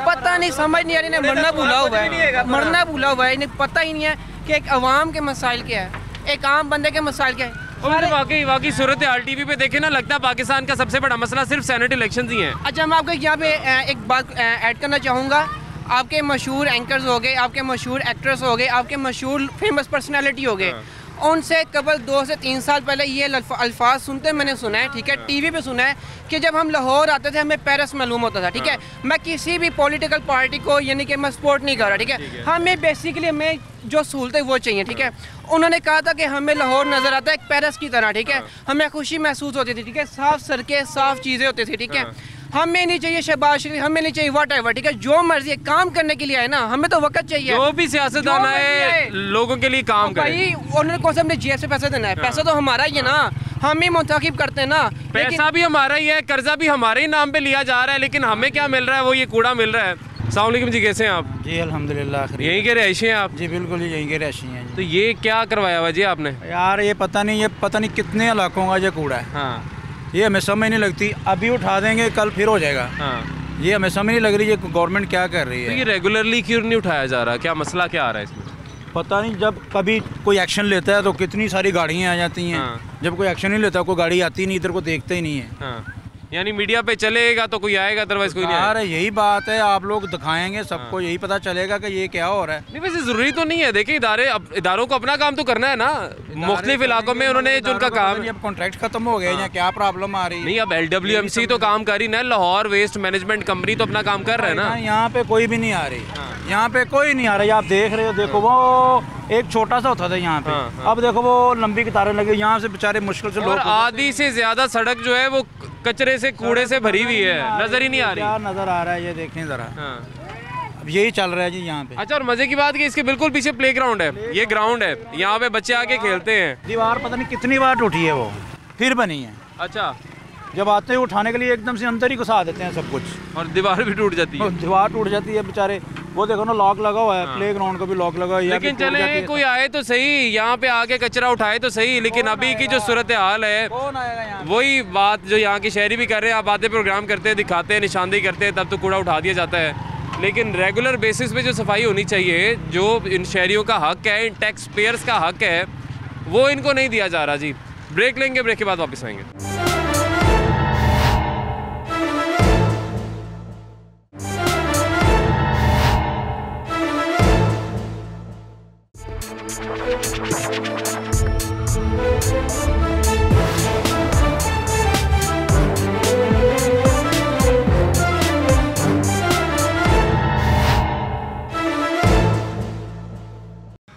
[SPEAKER 15] पता नहीं, समझ नहीं आ रही। इन्हें मरना भूला हुआ है, मरना भूला हुआ है, इन्हें पता ही नहीं है कि एक अवाम के मसाइल क्या है, एक आम बंदे के मसाइल क्या है।
[SPEAKER 1] वाकई सूरत हाल टीवी पे देखे ना, लगता है पाकिस्तान का सबसे बड़ा मसला सिर्फ सेनेट इलेक्शंस ही हैं।
[SPEAKER 15] अच्छा, मैं आपको यहाँ पे एक बात ऐड करना चाहूँगा। आपके मशहूर एंकर्स हो गए, आपके मशहूर एक्टर्स हो गए, आपके मशहूर फेमस पर्सनालिटी हो गए, उनसे कबल 2 से 3 साल पहले ये अल्फाज सुनते मैंने सुना है, ठीक है, टीवी पे सुना है कि जब हम लाहौर आते थे हमें पेरिस मालूम होता था, ठीक है। मैं किसी भी पॉलिटिकल पार्टी को यानी कि मैं सपोर्ट नहीं कर रहा, ठीक है। हमें बेसिकली हमें जो सहूलतें वो चाहिए, ठीक है। उन्होंने कहा था कि हमें लाहौर नज़र आता है एक पेरिस की तरह, ठीक है। हमें खुशी महसूस होती थी, ठीक है, साफ सड़कें, साफ चीज़ें होती थी, ठीक है। हमें नहीं चाहिए शहबाज शरीफ, हमें नहीं चाहिए वट एवर, ठीक है, जो मर्जी है काम करने के लिए है ना, हमें तो वक्त चाहिए।
[SPEAKER 1] जो भी सियासतदान है लोगों के लिए काम करे।
[SPEAKER 15] भाई उन्होंने कौन सा अपने जीएफ से पैसा देना है? पैसा तो हमारा ही है ना, हम ही मुंतखब करते हैं ना।
[SPEAKER 1] पैसा भी हमारा ही है, कर्जा भी हमारे ही नाम पे लिया जा रहा है, लेकिन हमें क्या मिल रहा है? वो ये कूड़ा मिल रहा है। अस्सलाम वालेकुम जी, कैसे हैं आप?
[SPEAKER 2] जी अल्हम्दुलिल्लाह।
[SPEAKER 1] यहीं के रहायशी हैं आप?
[SPEAKER 2] जी बिल्कुल यहीं के रहायशी हैं।
[SPEAKER 1] तो ये क्या करवाया हुआ जी आपने?
[SPEAKER 2] यार ये पता नहीं कितने इलाकों का ये कूड़ा है।
[SPEAKER 1] हाँ,
[SPEAKER 2] ये हमें समझ नहीं लगती, अभी उठा देंगे कल फिर हो जाएगा।
[SPEAKER 1] हाँ,
[SPEAKER 2] ये हमें समझ नहीं लग रही है गवर्नमेंट क्या कर रही है।
[SPEAKER 1] तो ये रेगुलरली क्यों नहीं उठाया जा रहा? क्या मसला क्या आ रहा है इसमें?
[SPEAKER 2] पता नहीं, जब कभी कोई एक्शन लेता है तो कितनी सारी गाड़ियाँ आ जाती हैं। जब कोई एक्शन नहीं लेता कोई गाड़ी आती नहीं, इधर को देखते ही नहीं है।
[SPEAKER 1] यानी मीडिया पे चलेगा तो कोई आएगा, अदरवाइज कोई नहीं आएगा।
[SPEAKER 2] यही बात है, आप लोग दिखाएंगे सबको, यही पता चलेगा कि ये क्या हो रहा है।
[SPEAKER 1] नहीं वैसे जरूरी तो नहीं है, देखिए इदारों को अपना काम तो करना है ना। मुख्तलिफ इलाकों में उन्होंने जो उनका काम,
[SPEAKER 2] अब कॉन्ट्रैक्ट खत्म हो गए या क्या प्रॉब्लम आ रही है?
[SPEAKER 1] नहीं, अब LWMC तो काम कर ही ना, लाहौर वेस्ट मैनेजमेंट कंपनी तो अपना काम कर रहे हैं ना।
[SPEAKER 2] यहाँ पे कोई भी नहीं आ रही, यहाँ पे कोई नहीं आ रही। आप देख रहे हो, देखो वो एक छोटा सा होता था यहाँ पे, अब देखो वो लंबी कतारें लगी, यहाँ से बेचारे मुश्किल से लोग।
[SPEAKER 1] आधी से ज्यादा सड़क जो है वो कचरे से, कूड़े से भरी हुई है, नजर ही नहीं आ रही।
[SPEAKER 2] क्या नजर आ रहा है ये देखें जरा। अब यही चल रहा है जी यहाँ पे।
[SPEAKER 1] अच्छा, और मजे की बात कि इसके बिल्कुल पीछे प्ले ग्राउंड है, ये ग्राउंड है, यहाँ पे बच्चे आके खेलते हैं।
[SPEAKER 2] दीवार पता नहीं कितनी बार टूटी है, वो फिर बनी है।
[SPEAKER 1] अच्छा,
[SPEAKER 2] जब आते हैं उठाने के लिए एकदम से अंदर ही घुसा देते हैं सब कुछ,
[SPEAKER 1] और दीवार भी टूट जाती है।
[SPEAKER 2] दीवार टूट जाती है बेचारे, वो देखो ना लॉक लगा हुआ है, प्ले ग्राउंड का भी लॉक लगा हुआ है।
[SPEAKER 1] लेकिन चले कोई आए तो सही, यहाँ पे आके कचरा उठाए तो सही, लेकिन अभी की जो सूरत हाल है वही बात जो यहाँ के शहरी भी कर रहे हैं। आप आते प्रोग्राम करते हैं, दिखाते हैं, निशानदेही करते हैं, तब तो कूड़ा उठा दिया जाता है। लेकिन रेगुलर बेसिस पे जो सफाई होनी चाहिए, जो इन शहरियों का हक है, इन टैक्स पेयर्स का हक है, वो इनको नहीं दिया जा रहा जी। ब्रेक लेंगे, ब्रेक के बाद वापस आएंगे।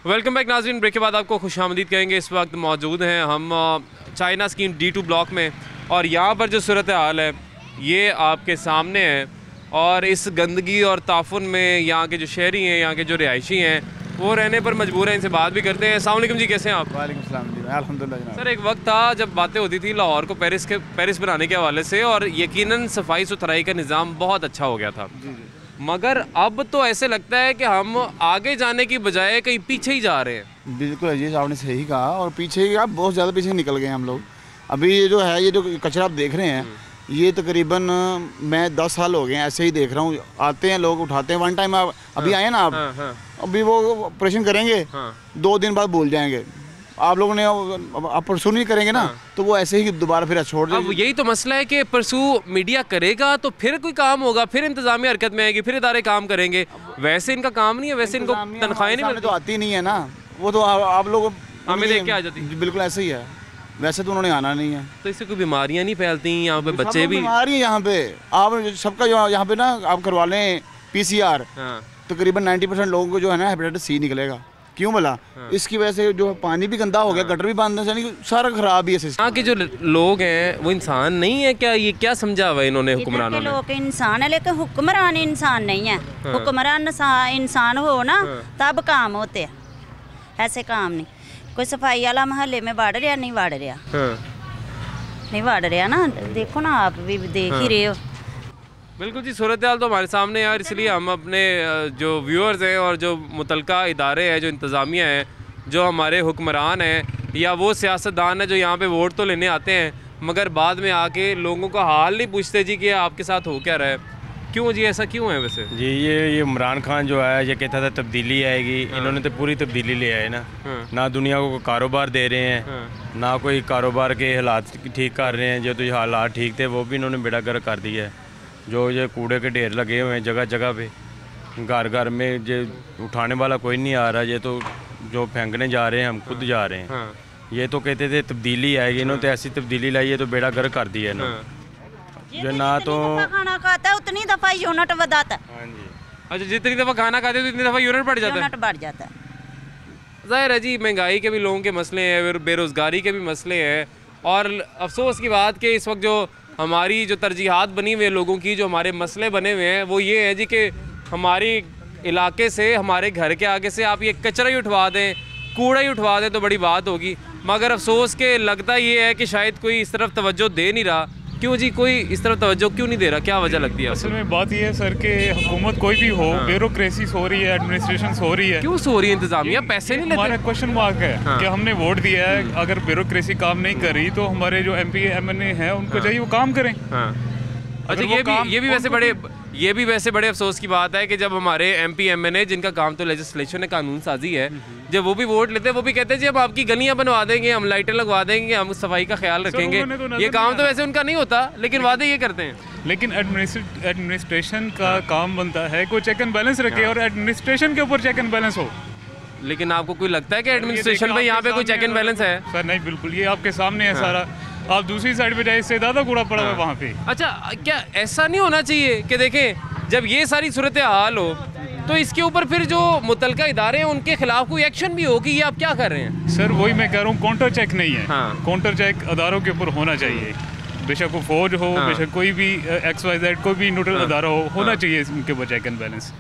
[SPEAKER 1] वेलकम बैक नाज़रीन, ब्रेक के बाद आपको खुशामदीद कहेंगे। इस वक्त मौजूद हैं हम चाइना स्कीम D2 ब्लॉक में, और यहाँ पर जो सूरत हाल है ये आपके सामने है। और इस गंदगी और ताफुन में यहाँ के जो शहरी हैं, यहाँ के जो रिहायशी हैं, वो रहने पर मजबूर हैं, इनसे बात भी करते हैं। अस्सलाम वालेकुम जी, कैसे हैं आप?
[SPEAKER 2] वालेकुम सलाम जी, अल्हम्दुलिल्लाह जनाब।
[SPEAKER 1] सर, एक वक्त था जब बातें होती थी लाहौर को पेरिस बनाने के हवाले से, और यकीनन सफाई सुथराई का निज़ाम बहुत अच्छा हो गया था। मगर अब तो ऐसे लगता है कि हम आगे जाने की बजाय कहीं पीछे ही जा रहे हैं।
[SPEAKER 14] बिल्कुल अजीज, आपने सही कहा, और पीछे ही आप बहुत ज़्यादा पीछे निकल गए हम लोग। अभी ये जो है, ये जो कचरा आप देख रहे हैं, ये तकरीबन मैं 10 साल हो गए हैं ऐसे ही देख रहा हूँ। आते हैं लोग, उठाते हैं। वन टाइम आप अभी आए ना आप, अभी वो ऑपरेशन करेंगे, 2 दिन बाद भूल जाएंगे। आप लोगों ने आप परसू नहीं करेंगे ना, तो वो ऐसे ही दोबारा फिर छोड़ देंगे।
[SPEAKER 1] अब यही तो मसला है कि परसू मीडिया करेगा तो फिर कोई काम होगा, फिर इंतजामिया हरकत में आएगी, फिर इदारे काम करेंगे। वैसे इनका काम नहीं है, वैसे इनको तनख्वाहें नहीं मिलती,
[SPEAKER 14] तो आती नहीं है ना। वो तो आप लोग
[SPEAKER 1] हमें देख के आ जाती।
[SPEAKER 14] बिल्कुल ऐसे ही है, वैसे तो उन्होंने आना नहीं है।
[SPEAKER 1] तो इससे कोई बीमारियां नहीं फैलती यहाँ पे? बच्चे भी
[SPEAKER 14] बीमारी है यहाँ पे। आप सबका जो यहाँ पे ना आप करवा लें PCR, तकरीबन 90% लोगों को जो है ना हेपेटाइटिस C निकलेगा। क्यों बोला? इसकी वजह से जो पानी भी गंदा हो गया, गटर भी बंद है, सारा खराब ही है सिस्टम।
[SPEAKER 1] यहाँ के जो लोग हैं वो इंसान नहीं है क्या? ये क्या समझा हुआ इन्होंने हुक्मरानों ने?
[SPEAKER 16] लोग इंसान है, लेकिन हुक्मरान इंसान नहीं है। हुक्मरान इंसान हो ना तब काम होते हैं, ऐसे काम नहीं। कोई सफाई वाला महल्ले में बढ़ रहा, नहीं बढ़ रहा, नहीं बढ़ रहा ना। देखो ना, आप भी देख ही रहे हो।
[SPEAKER 1] बिल्कुल जी, सूरत हाल तो हमारे सामने है, और इसलिए हम अपने जो व्यूअर्स हैं और जो मुतलका इदारे हैं, जो इंतज़ामिया हैं, जो हमारे हुक्मरान हैं या वो सियासतदान हैं जो यहाँ पे वोट तो लेने आते हैं मगर बाद में आके लोगों का हाल नहीं पूछते जी कि आपके साथ हो क्या रहा है। क्यों जी, ऐसा क्यों है वैसे?
[SPEAKER 17] जी ये इमरान खान जो है, ये कहता था तब्दीली आएगी, इन्होंने तो पूरी तब्दीली ले आए ना दुनिया को कारोबार दे रहे हैं, ना कोई कारोबार के हालात ठीक कर रहे हैं। जो तो हालात ठीक थे वो भी इन्होंने बेड़ा गर्क कर दिया है। जो ये कूड़े के ढेर लगे हुए हैं जगह जगह पे, घर घर में, ये उठाने वाला कोई नहीं आ रहा। ये तो जो फेंकने जा रहे हैं हम खुद जा रहे हैं। ये तो कहते थे तब्दीली आएगी, इन्होंने तो ऐसी तब्दीली लाई है तो बेड़ा गर्क कर दिया इन्होंने। जो ना तो
[SPEAKER 16] खाना खाता है उतनी दफ़ा यूनिट बढ़ाता है।
[SPEAKER 1] हाँ जी, अच्छा, जितनी दफ़ा खाना खाते हैं तो इतनी दफ़ा यूनिट बढ़ जाता है।
[SPEAKER 16] यूनिट बढ़ जाता है।
[SPEAKER 1] ज़ाहिर है जी, महंगाई के भी लोगों के मसले हैं, बेरोज़गारी के भी मसले हैं, और अफसोस की बात कि इस वक्त जो हमारी जो तरजीहात बनी हुई है लोगों की, जो हमारे मसले बने हुए हैं, वो ये है जी कि हमारी इलाके से, हमारे घर के आगे से आप ये कचरा ही उठवा दें, कूड़ा ही उठवा दें तो बड़ी बात होगी। मगर अफसोस के लगता ये है कि शायद कोई इस तरफ तवज्जो दे नहीं रहा। क्यों जी, कोई इस तरफ तवज्जो क्यों नहीं दे रहा? क्या वजह लगती है?
[SPEAKER 18] असल में बात ये है सर कि हुकूमत कोई भी हो, ब्यूरोक्रेसी हो रही है, एडमिनिस्ट्रेशन हो रही है।
[SPEAKER 1] क्यों हो रही है? इंतजामिया पैसे नहीं लेते।
[SPEAKER 18] हमारा क्वेश्चन मार्क है कि हमने वोट दिया है, अगर ब्यूरोक्रेसी काम नहीं कर रही तो हमारे जो MP MNA हैं उनको चाहिए वो काम करें।
[SPEAKER 1] अच्छा, ये भी वैसे बड़े अफसोस की बात है कि जब हमारे MP MNA, जिनका काम तो लेजिस्लेशन है, कानून साजी है, जब वो भी वोट लेते हैं वो भी कहते हैं जी अब आपकी गलियां बनवा देंगे, हम लाइटें लगवा देंगे, हम सफाई का ख्याल रखेंगे। ये काम तो वैसे उनका नहीं होता, लेकिन वादे ये करते हैं।
[SPEAKER 18] लेकिन एडमिनिस्ट्रेशन का काम बनता है कोई चेक एंड बैलेंस रखे, और एडमिनिस्ट्रेशन के ऊपर चेक एंड बैलेंस हो।
[SPEAKER 1] लेकिन आपको कोई लगता है कि एडमिनिस्ट्रेशन में यहाँ पे कोई चेक एंड बैलेंस है?
[SPEAKER 18] सर नहीं, बिल्कुल, ये आपके सामने है सारा। आप दूसरी साइड पे जाए, इससे ज़्यादा कूड़ा पड़ा हुआ है वहाँ पे।
[SPEAKER 1] अच्छा, क्या ऐसा नहीं होना चाहिए कि देखें जब ये सारी सूरत हाल हो तो इसके ऊपर फिर जो मुतलका इदारे हैं उनके खिलाफ कोई एक्शन भी हो कि ये आप क्या कर रहे हैं?
[SPEAKER 18] सर वही मैं कह रहा हूँ, काउंटर चेक नहीं है। काउंटर चेक अदारों के ऊपर होना चाहिए, बेशक वो फौज हो, बेशक कोई भी XYZ कोई भी न्यूट्रल अदारा हो, होना चाहिए उनके ऊपर check and balance.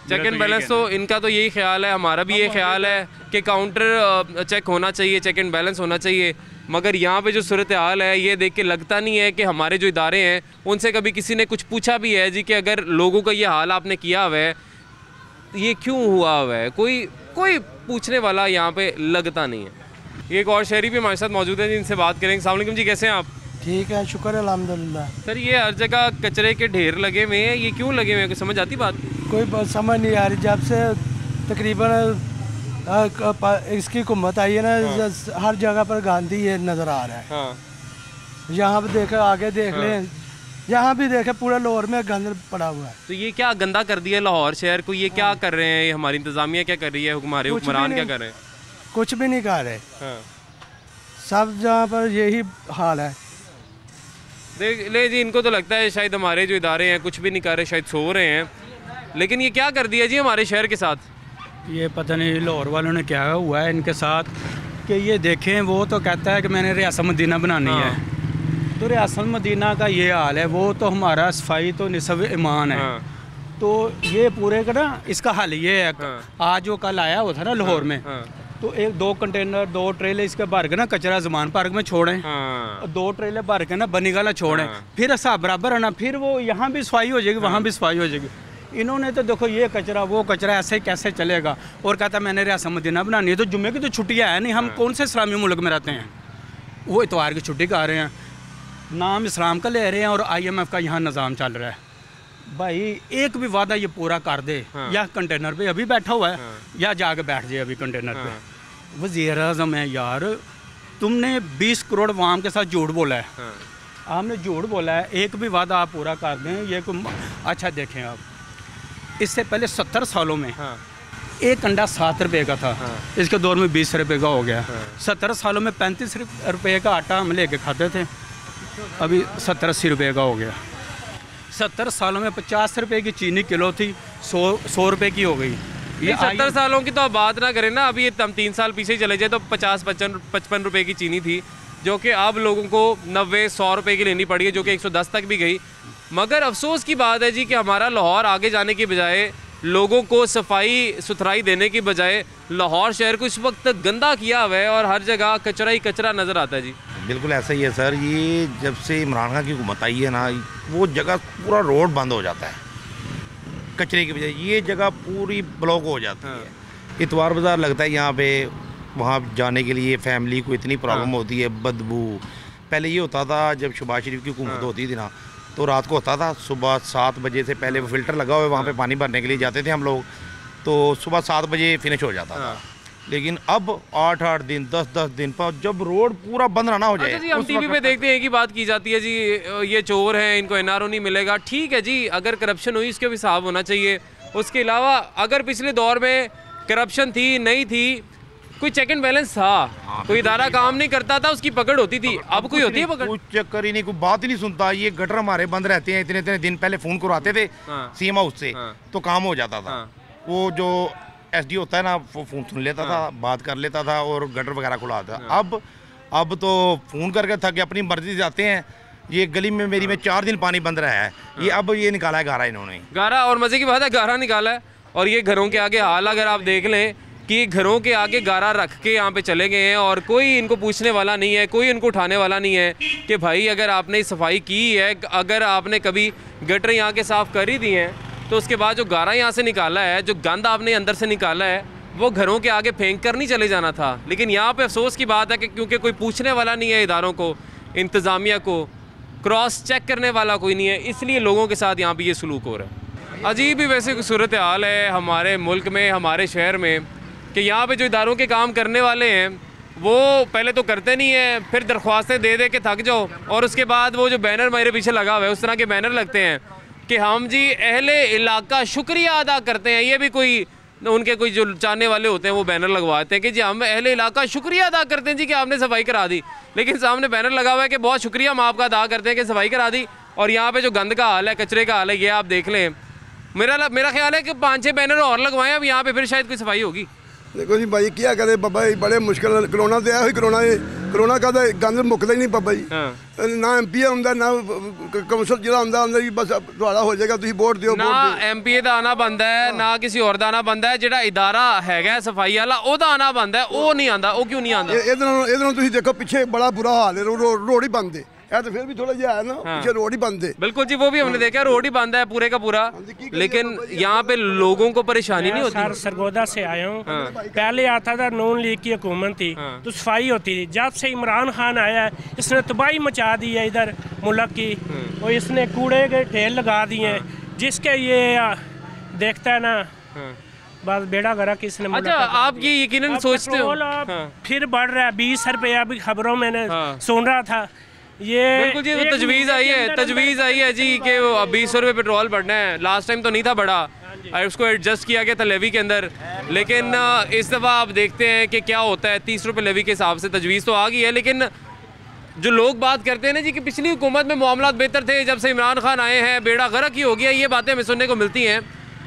[SPEAKER 1] Check and balance तो इनका तो यही ख्याल है, हमारा भी ये ख्याल है कि काउंटर चेक होना चाहिए, चेक एंड बैलेंस होना चाहिए। मगर यहाँ पे जो सूरत हाल है ये देख के लगता नहीं है कि हमारे जो इदारे हैं उनसे कभी किसी ने कुछ पूछा भी है जी कि अगर लोगों का ये हाल आपने किया हुआ है, ये क्यों हुआ हुआ है? कोई पूछने वाला यहाँ पे लगता नहीं है। एक और शहरी भी हमारे साथ मौजूद है जिनसे बात करेंगे। अस्सलाम वालेकुम जी, कैसे हैं आप?
[SPEAKER 19] ठीक है, शुक्र है, अल्हम्दुलिल्लाह।
[SPEAKER 1] सर, ये हर जगह कचरे के ढेर लगे हुए हैं, ये क्यों लगे हुए हैं? कुछ समझ आती बात?
[SPEAKER 19] कोई समझ नहीं आ रही। जब से तकरीबन इसकी हुकूमत आई है ना, हर जगह पर गांधी ये नज़र आ रहा है। यहाँ पे देखे, आगे देख लें, यहाँ भी देखे, पूरा लाहौर में गंद पड़ा हुआ है।
[SPEAKER 1] तो ये क्या गंदा कर दिया लाहौर शहर को? ये क्या कर रहे हैं? ये हमारी इंतजामिया क्या कर रही है? हमारे हुक्मरान क्या कर रहे हैं?
[SPEAKER 19] कुछ भी नहीं कर रहे। सब जहाँ पर यही हाल है।
[SPEAKER 1] देख ले जी, इनको तो लगता है शायद हमारे जो इदारे हैं कुछ भी नहीं कर रहे, शायद सो रहे हैं, लेकिन ये क्या कर दिया जी हमारे शहर के साथ?
[SPEAKER 20] ये पता नहीं लाहौर वालों ने क्या हुआ है इनके साथ कि ये देखें, वो तो कहता है कि मैंने रियासत मदीना बनानी है, तो रियासत मदीना का ये हाल है। वो तो हमारा सफाई तो निसब ईमान है, तो ये पूरे का ना इसका हल ये है, आज जो कल आया हुआ था ना लाहौर में, तो 1-2 कंटेनर 2 ट्रेले इसके भर के ना कचरा ज़मान पार्क में छोड़ें, 2 ट्रेले भर के ना बनीगाला छोड़ें, फिर ऐसा बराबर है ना, फिर वो यहाँ भी सफाई हो जाएगी, वहाँ भी सफाई हो जाएगी। इन्होंने तो देखो ये कचरा वो कचरा ऐसे कैसे चलेगा, और कहता मैंने रियासत मदीना बनानी है, तो जुम्मे की तो छुट्टियाँ है नहीं, हम कौन से इस्लामी मुल्क में रहते हैं, वो इतवार की छुट्टी कर रहे हैं, नाम इस्लाम का ले रहे हैं, और IMF का यहाँ निज़ाम चल रहा है। भाई एक भी वादा ये पूरा कर दे, या कंटेनर पे अभी बैठा हुआ है, या जाके बैठ जाए अभी कंटेनर पे। वज़ीर आज़म है यार, तुमने 20 करोड़ वाम के साथ झूठ बोला है, आपने झूठ बोला है, एक भी वादा आप पूरा कर दें। ये अच्छा देखें आप, इससे पहले 70 सालों में एक अंडा 7 रुपये का था, इसके दौर में 20 रुपये का हो गया। 70 सालों में 35 रुपये का आटा हम लेके खाते थे, अभी 70-80 रुपये का हो गया। 70 सालों में 50 रुपये की चीनी किलो थी, 100 रुपये की हो गई।
[SPEAKER 1] ये 70 सालों की तो आप बात ना करें ना, अभी ये 3 साल पीछे ही चले जाए तो 50-55 रुपये की चीनी थी, जो कि अब लोगों को 90-100 रुपये की लेनी पड़ी है, जो कि 110 तक भी गई। मगर अफसोस की बात है जी कि हमारा लाहौर आगे जाने की बजाय, लोगों को सफाई सुथराई देने की बजाय, लाहौर शहर को इस वक्त गंदा किया हुआ है और हर जगह कचरा ही कचरा नज़र आता है जी।
[SPEAKER 21] बिल्कुल ऐसा ही है सर, ये जब से इमरान खान की हुकूमत आई है ना, वो जगह पूरा रोड बंद हो जाता है कचरे की वजह, ये जगह पूरी ब्लॉक हो जाती है। इतवार बाज़ार लगता है यहाँ पे, वहाँ जाने के लिए फैमिली को इतनी प्रॉब्लम होती है, बदबू। पहले ये होता था जब शहबाज शरीफ की हुकूमत होती थी ना, तो रात को होता था सुबह 7 बजे से पहले वो फ़िल्टर लगा हुआ, वहाँ पे पानी भरने के लिए जाते थे हम लोग, तो सुबह 7 बजे फिनिश हो जाता था। लेकिन अब 8-8 दिन 10-10 दिन पर जब रोड पूरा बंद ना हो जाए।
[SPEAKER 1] अच्छा जी, हम टीवी पे देखते हैं कि बात की जाती है जी, ये चोर हैं, इनको NRO नहीं मिलेगा। ठीक है जी, अगर करप्शन हुई इसके भी हिसाब होना चाहिए। उसके अलावा अगर पिछले दौर में करप्शन थी नहीं थी, कोई चेक एंड बैलेंस था, कोई इदारा काम नहीं करता था, उसकी पकड़ होती थी। अब कोई होती है पकड़?
[SPEAKER 21] कुछ चक्कर ही नहीं, कोई बात ही नहीं सुनता। ये गटर हमारे बंद रहते हैं, इतने दिन पहले फ़ोन करवाते थे CM हाउस से, तो काम हो जाता था। वो जो SD होता है ना, वो फ़ोन सुन लेता था, बात कर लेता था और गटर वगैरह खुला था। अब तो फ़ोन करके थक के अपनी मर्जी से जाते हैं। ये गली में मेरी में 4 दिन पानी बंद रहा है, ये अब ये निकाला है गारा इन्होंने, गारा।
[SPEAKER 1] और मज़े की बात है, गारा निकाला है। और ये घरों के आगे हाल अगर आप देख लें कि घरों के आगे गारा रख के यहाँ पे चले गए हैं, और कोई इनको पूछने वाला नहीं है, कोई इनको उठाने वाला नहीं है कि भाई अगर आपने सफाई की है, अगर आपने कभी गटर यहाँ के साफ़ कर ही दिए हैं, तो उसके बाद जो गारा यहाँ से निकाला है, जो गंद आपने अंदर से निकाला है, वो घरों के आगे फेंक कर नहीं चले जाना था। लेकिन यहाँ पे अफसोस की बात है कि क्योंकि कोई पूछने वाला नहीं है, इदारों को, इंतज़ामिया को क्रॉस चेक करने वाला कोई नहीं है, इसलिए लोगों के साथ यहाँ पे ये सलूक हो रहा है। अजीब ही वैसे सूरत हाल है हमारे मुल्क में, हमारे शहर में, कि यहाँ पे जो इदारों के काम करने वाले हैं वो पहले तो करते नहीं है, फिर दरख्वास्तें दे दे के थक जाओ, और उसके बाद वो जो बैनर मेरे पीछे लगा हुआ है, उस तरह के बैनर लगते हैं कि हम जी अहले इलाका शुक्रिया अदा करते हैं। ये भी कोई उनके कोई जो चाहने वाले होते हैं वो बैनर लगवाते हैं कि जी हम अहले इलाका शुक्रिया अदा करते हैं जी कि आपने सफाई करा दी, लेकिन सामने बैनर लगा हुआ है कि बहुत शुक्रिया हम आपका अदा करते हैं कि सफाई करा दी। और यहाँ पे जो गंद का हाल है, कचरे का हाल है, ये आप देख लें। मेरा ख्याल है कि 5-6 बैनर और लगवाएं, अब यहाँ पे फिर शायद कोई सफाई होगी।
[SPEAKER 22] देखो जी भाई क्या करे बाबा जी, बड़े मुश्किल करोना तो आया करोना का गंद मुकदा ही नहीं बाबा जी। ना MP ਹੁੰਦਾ ना कौंसल जिला ਹੁੰਦਾ जी, बस ਤੁਹਾਡਾ ਹੋ ਜਾਏਗਾ, ਤੁਸੀਂ ਵੋਟ ਦਿਓ।
[SPEAKER 1] ना MPA ਦਾ ਆਣਾ ਬੰਦਾ ਹੈ, ਨਾ ਕਿਸੇ ਹੋਰ ਦਾ ਆਣਾ ਬੰਦਾ ਹੈ, ਜਿਹੜਾ ਇਦਾਰਾ ਹੈਗਾ ਸਫਾਈ ਵਾਲਾ ਉਹਦਾ ਆਣਾ ਬੰਦਾ ਹੈ, ਉਹ ਨਹੀਂ ਆਂਦਾ। ਉਹ ਕਿਉਂ ਨਹੀਂ ਆਂਦਾ?
[SPEAKER 22] ਇਹਦੇ ਤੁਸੀਂ ਦੇਖੋ ਪਿੱਛੇ ਬੜਾ ਬੁਰਾ ਹਾਲ ਹੈ, ਰੋਡ ਹੀ ਬੰਦ ਹੈ। यार तो फिर भी थोड़ा जिहा है ना, पीछे रोड ही बंद है।
[SPEAKER 1] बिल्कुल जी, वो भी हमने देखा, रोड ही बंद है पूरे का पूरा, लेकिन यहाँ पे लोगों को परेशानी नहीं होती।
[SPEAKER 23] सर सरगोदा से आया हूँ, पहले आता था नून लीग की हुकूमत थी तो सफाई होती थी। जब से इमरान खान आया है, इसने तबाही मचा दी है इधर मुल्क की, और इसने कूड़े के ढेर लगा दिए हैं, जिसके ये देखता है ना बस बेड़ा गर्क इसने।
[SPEAKER 1] अच्छा, आप ये यकीनन सोचते हो
[SPEAKER 23] फिर बढ़ रहा है 20 रुपये, अभी खबरों में सुन रहा था ये।
[SPEAKER 1] बिल्कुल जी, तो तजवीज़ आई है जी कि 20 रुपये पेट्रोल बढ़ना है। लास्ट टाइम तो नहीं था बढ़ा, उसको एडजस्ट किया गया था लेवी के अंदर, लेकिन इस दफ़ा आप देखते हैं कि क्या होता है। 30 रुपये लेवी के हिसाब से तजवीज़ तो आ गई है, लेकिन जो लोग बात करते हैं ना जी कि पिछली हुकूमत में मामला बेहतर थे, जब से इमरान खान आए हैं बेड़ा गर्क ही हो गया, ये बातें हमें सुनने को मिलती हैं।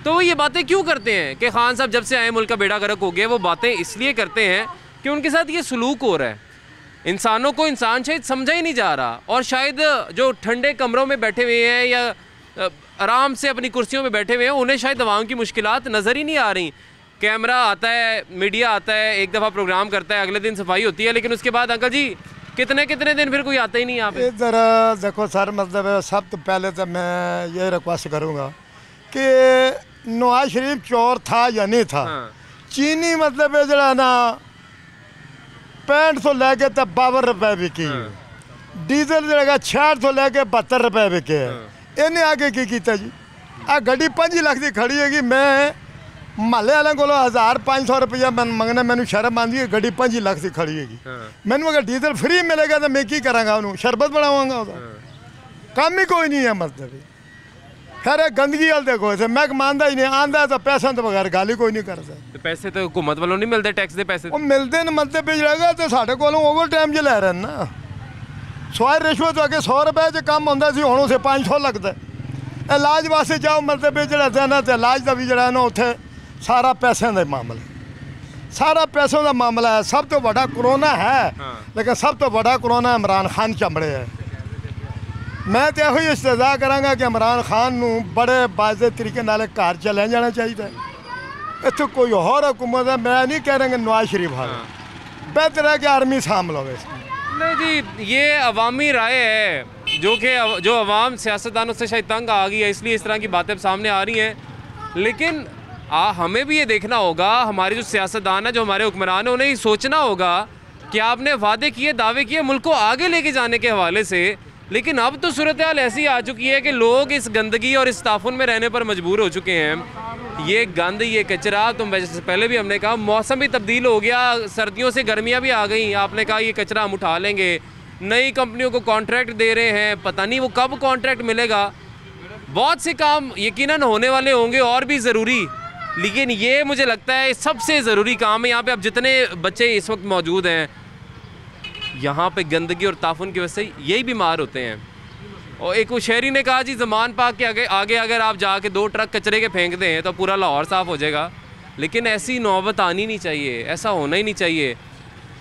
[SPEAKER 1] तो वो ये बातें क्यों करते हैं कि खान साहब जब से आए मुल्क का बेड़ा गर्क हो गया? वो बातें इसलिए करते हैं कि उनके साथ ये सलूक हो रहा है। इंसानों को इंसान शायद समझा ही नहीं जा रहा, और शायद जो ठंडे कमरों में बैठे हुए हैं या आराम से अपनी कुर्सियों पे बैठे हुए हैं, उन्हें शायद आवाम की मुश्किलात नज़र ही नहीं आ रही। कैमरा आता है, मीडिया आता है, एक दफ़ा प्रोग्राम करता है, अगले दिन सफाई होती है, लेकिन उसके बाद अंकल जी कितने दिन फिर कोई आता ही नहीं यहाँ पे।
[SPEAKER 3] इधर देखो सर, मतलब सब तो पहले तो मैं ये रिक्वेस्ट करूँगा कि नवाज शरीफ चोर था या नहीं था। चीनी मतलब जरा ना 65 लैके तो 52 रुपए बिकी, डीजल जरा 66 लैके 72 रुपए बिके। इन्हें आगे की किया जी, आ गड्डी 5 लाख की खड़ी है। मैं महल्ले वाले को 1500 रुपया मंगना, मैंने शर्म आती है। गड्डी 5 लाख की खड़ी है। मैंने अगर डीजल फ्री मिलेगा तो मैं की कराँगा, उन्होंने शरबत बनावागा, काम ही कोई नहीं है। मतलब खैर गंदगी वाल देखो इसे मैं मानता ही नहीं, आंदा तो पैसा तो बगैर गाली कोई नहीं करता।
[SPEAKER 1] तो पैसे तो हुकूमत वालों नहीं मिलते, टैक्स के पैसे
[SPEAKER 3] वो मिलते न मिलते पे जाएगा तो साढ़े को ओवर टाइम ज लै रहे ना। सवाए रिश्वत अगे 100 रुपए च काम होंदा सी, हुण उसे 500 लगता है। इलाज वास्ते जाओ मतलब जो ना तो इलाज का भी जो ना उत्थे सारा पैसों का मामला, सारा पैसों का मामला है। सब तो बड़ा कोरोना है, लेकिन सब तो बड़ा कोरोना इमरान खान चमड़े है। मैं तो यही इस्तजा कराँगा कि इमरान खान नू बड़े बाज़े तरीके नाल घर चले जाना चाहिए। इत्थे कोई और हुकूमत है, मैं नहीं कह रहा नवाज शरीफ हाल बेहतर है कि आर्मी साम लो।
[SPEAKER 1] नहीं जी, ये अवामी राय है जो अवाम सियासतदानों से शायद तंग आ गई है, इसलिए इस तरह की बातें सामने आ रही हैं। लेकिन हमें भी ये देखना होगा, हमारे जो सियासतदान है, जो हमारे हुक्मरान हैं, उन्हें ये सोचना होगा कि आपने वादे किए, दावे किए मुल्क को आगे लेके जाने के हवाले से, लेकिन अब तो सूरत हाल ऐसी आ चुकी है कि लोग इस गंदगी और इस ताफुन में रहने पर मजबूर हो चुके हैं। ये गंद, ये कचरा, तो जैसे पहले भी हमने कहा मौसम भी तब्दील हो गया, सर्दियों से गर्मियाँ भी आ गई। आपने कहा ये कचरा हम उठा लेंगे, नई कंपनियों को कॉन्ट्रैक्ट दे रहे हैं, पता नहीं वो कब कॉन्ट्रैक्ट मिलेगा। बहुत से काम यकीनन होने वाले होंगे और भी ज़रूरी, लेकिन ये मुझे लगता है सबसे ज़रूरी काम है। यहाँ पे अब जितने बच्चे इस वक्त मौजूद हैं, यहाँ पे गंदगी और ताफुन की वजह से यही बीमार होते हैं। और एक वो शहरी ने कहा जी, ज़मान पाक के आगे अगर आप जाके 2 ट्रक कचरे के फेंक दें तो पूरा लाहौर साफ़ हो जाएगा। लेकिन ऐसी नौबत आनी नहीं चाहिए, ऐसा होना ही नहीं चाहिए।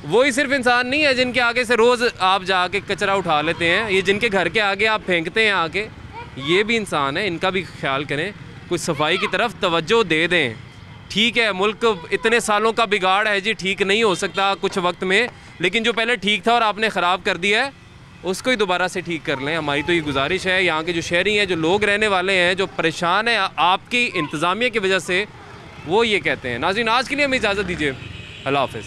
[SPEAKER 1] वही सिर्फ इंसान नहीं है जिनके आगे से रोज़ आप जाके कचरा उठा लेते हैं, ये जिनके घर के आगे आप फेंकते हैं आके, ये भी इंसान है, इनका भी ख्याल करें, कुछ सफाई की तरफ तवज्जो दे दें। ठीक है, मुल्क इतने सालों का बिगाड़ है जी, ठीक नहीं हो सकता कुछ वक्त में, लेकिन जो पहले ठीक था और आपने ख़राब कर दिया है उसको ही दोबारा से ठीक कर लें। हमारी तो ये गुजारिश है। यहाँ के जो शहरी हैं, जो लोग रहने वाले हैं, जो परेशान हैं आपकी इंतज़ामिया की वजह से, वो ये कहते हैं। नाज़रीन, आज के लिए हमें इजाज़त दीजिए, अल्लाह हाफ़िज़।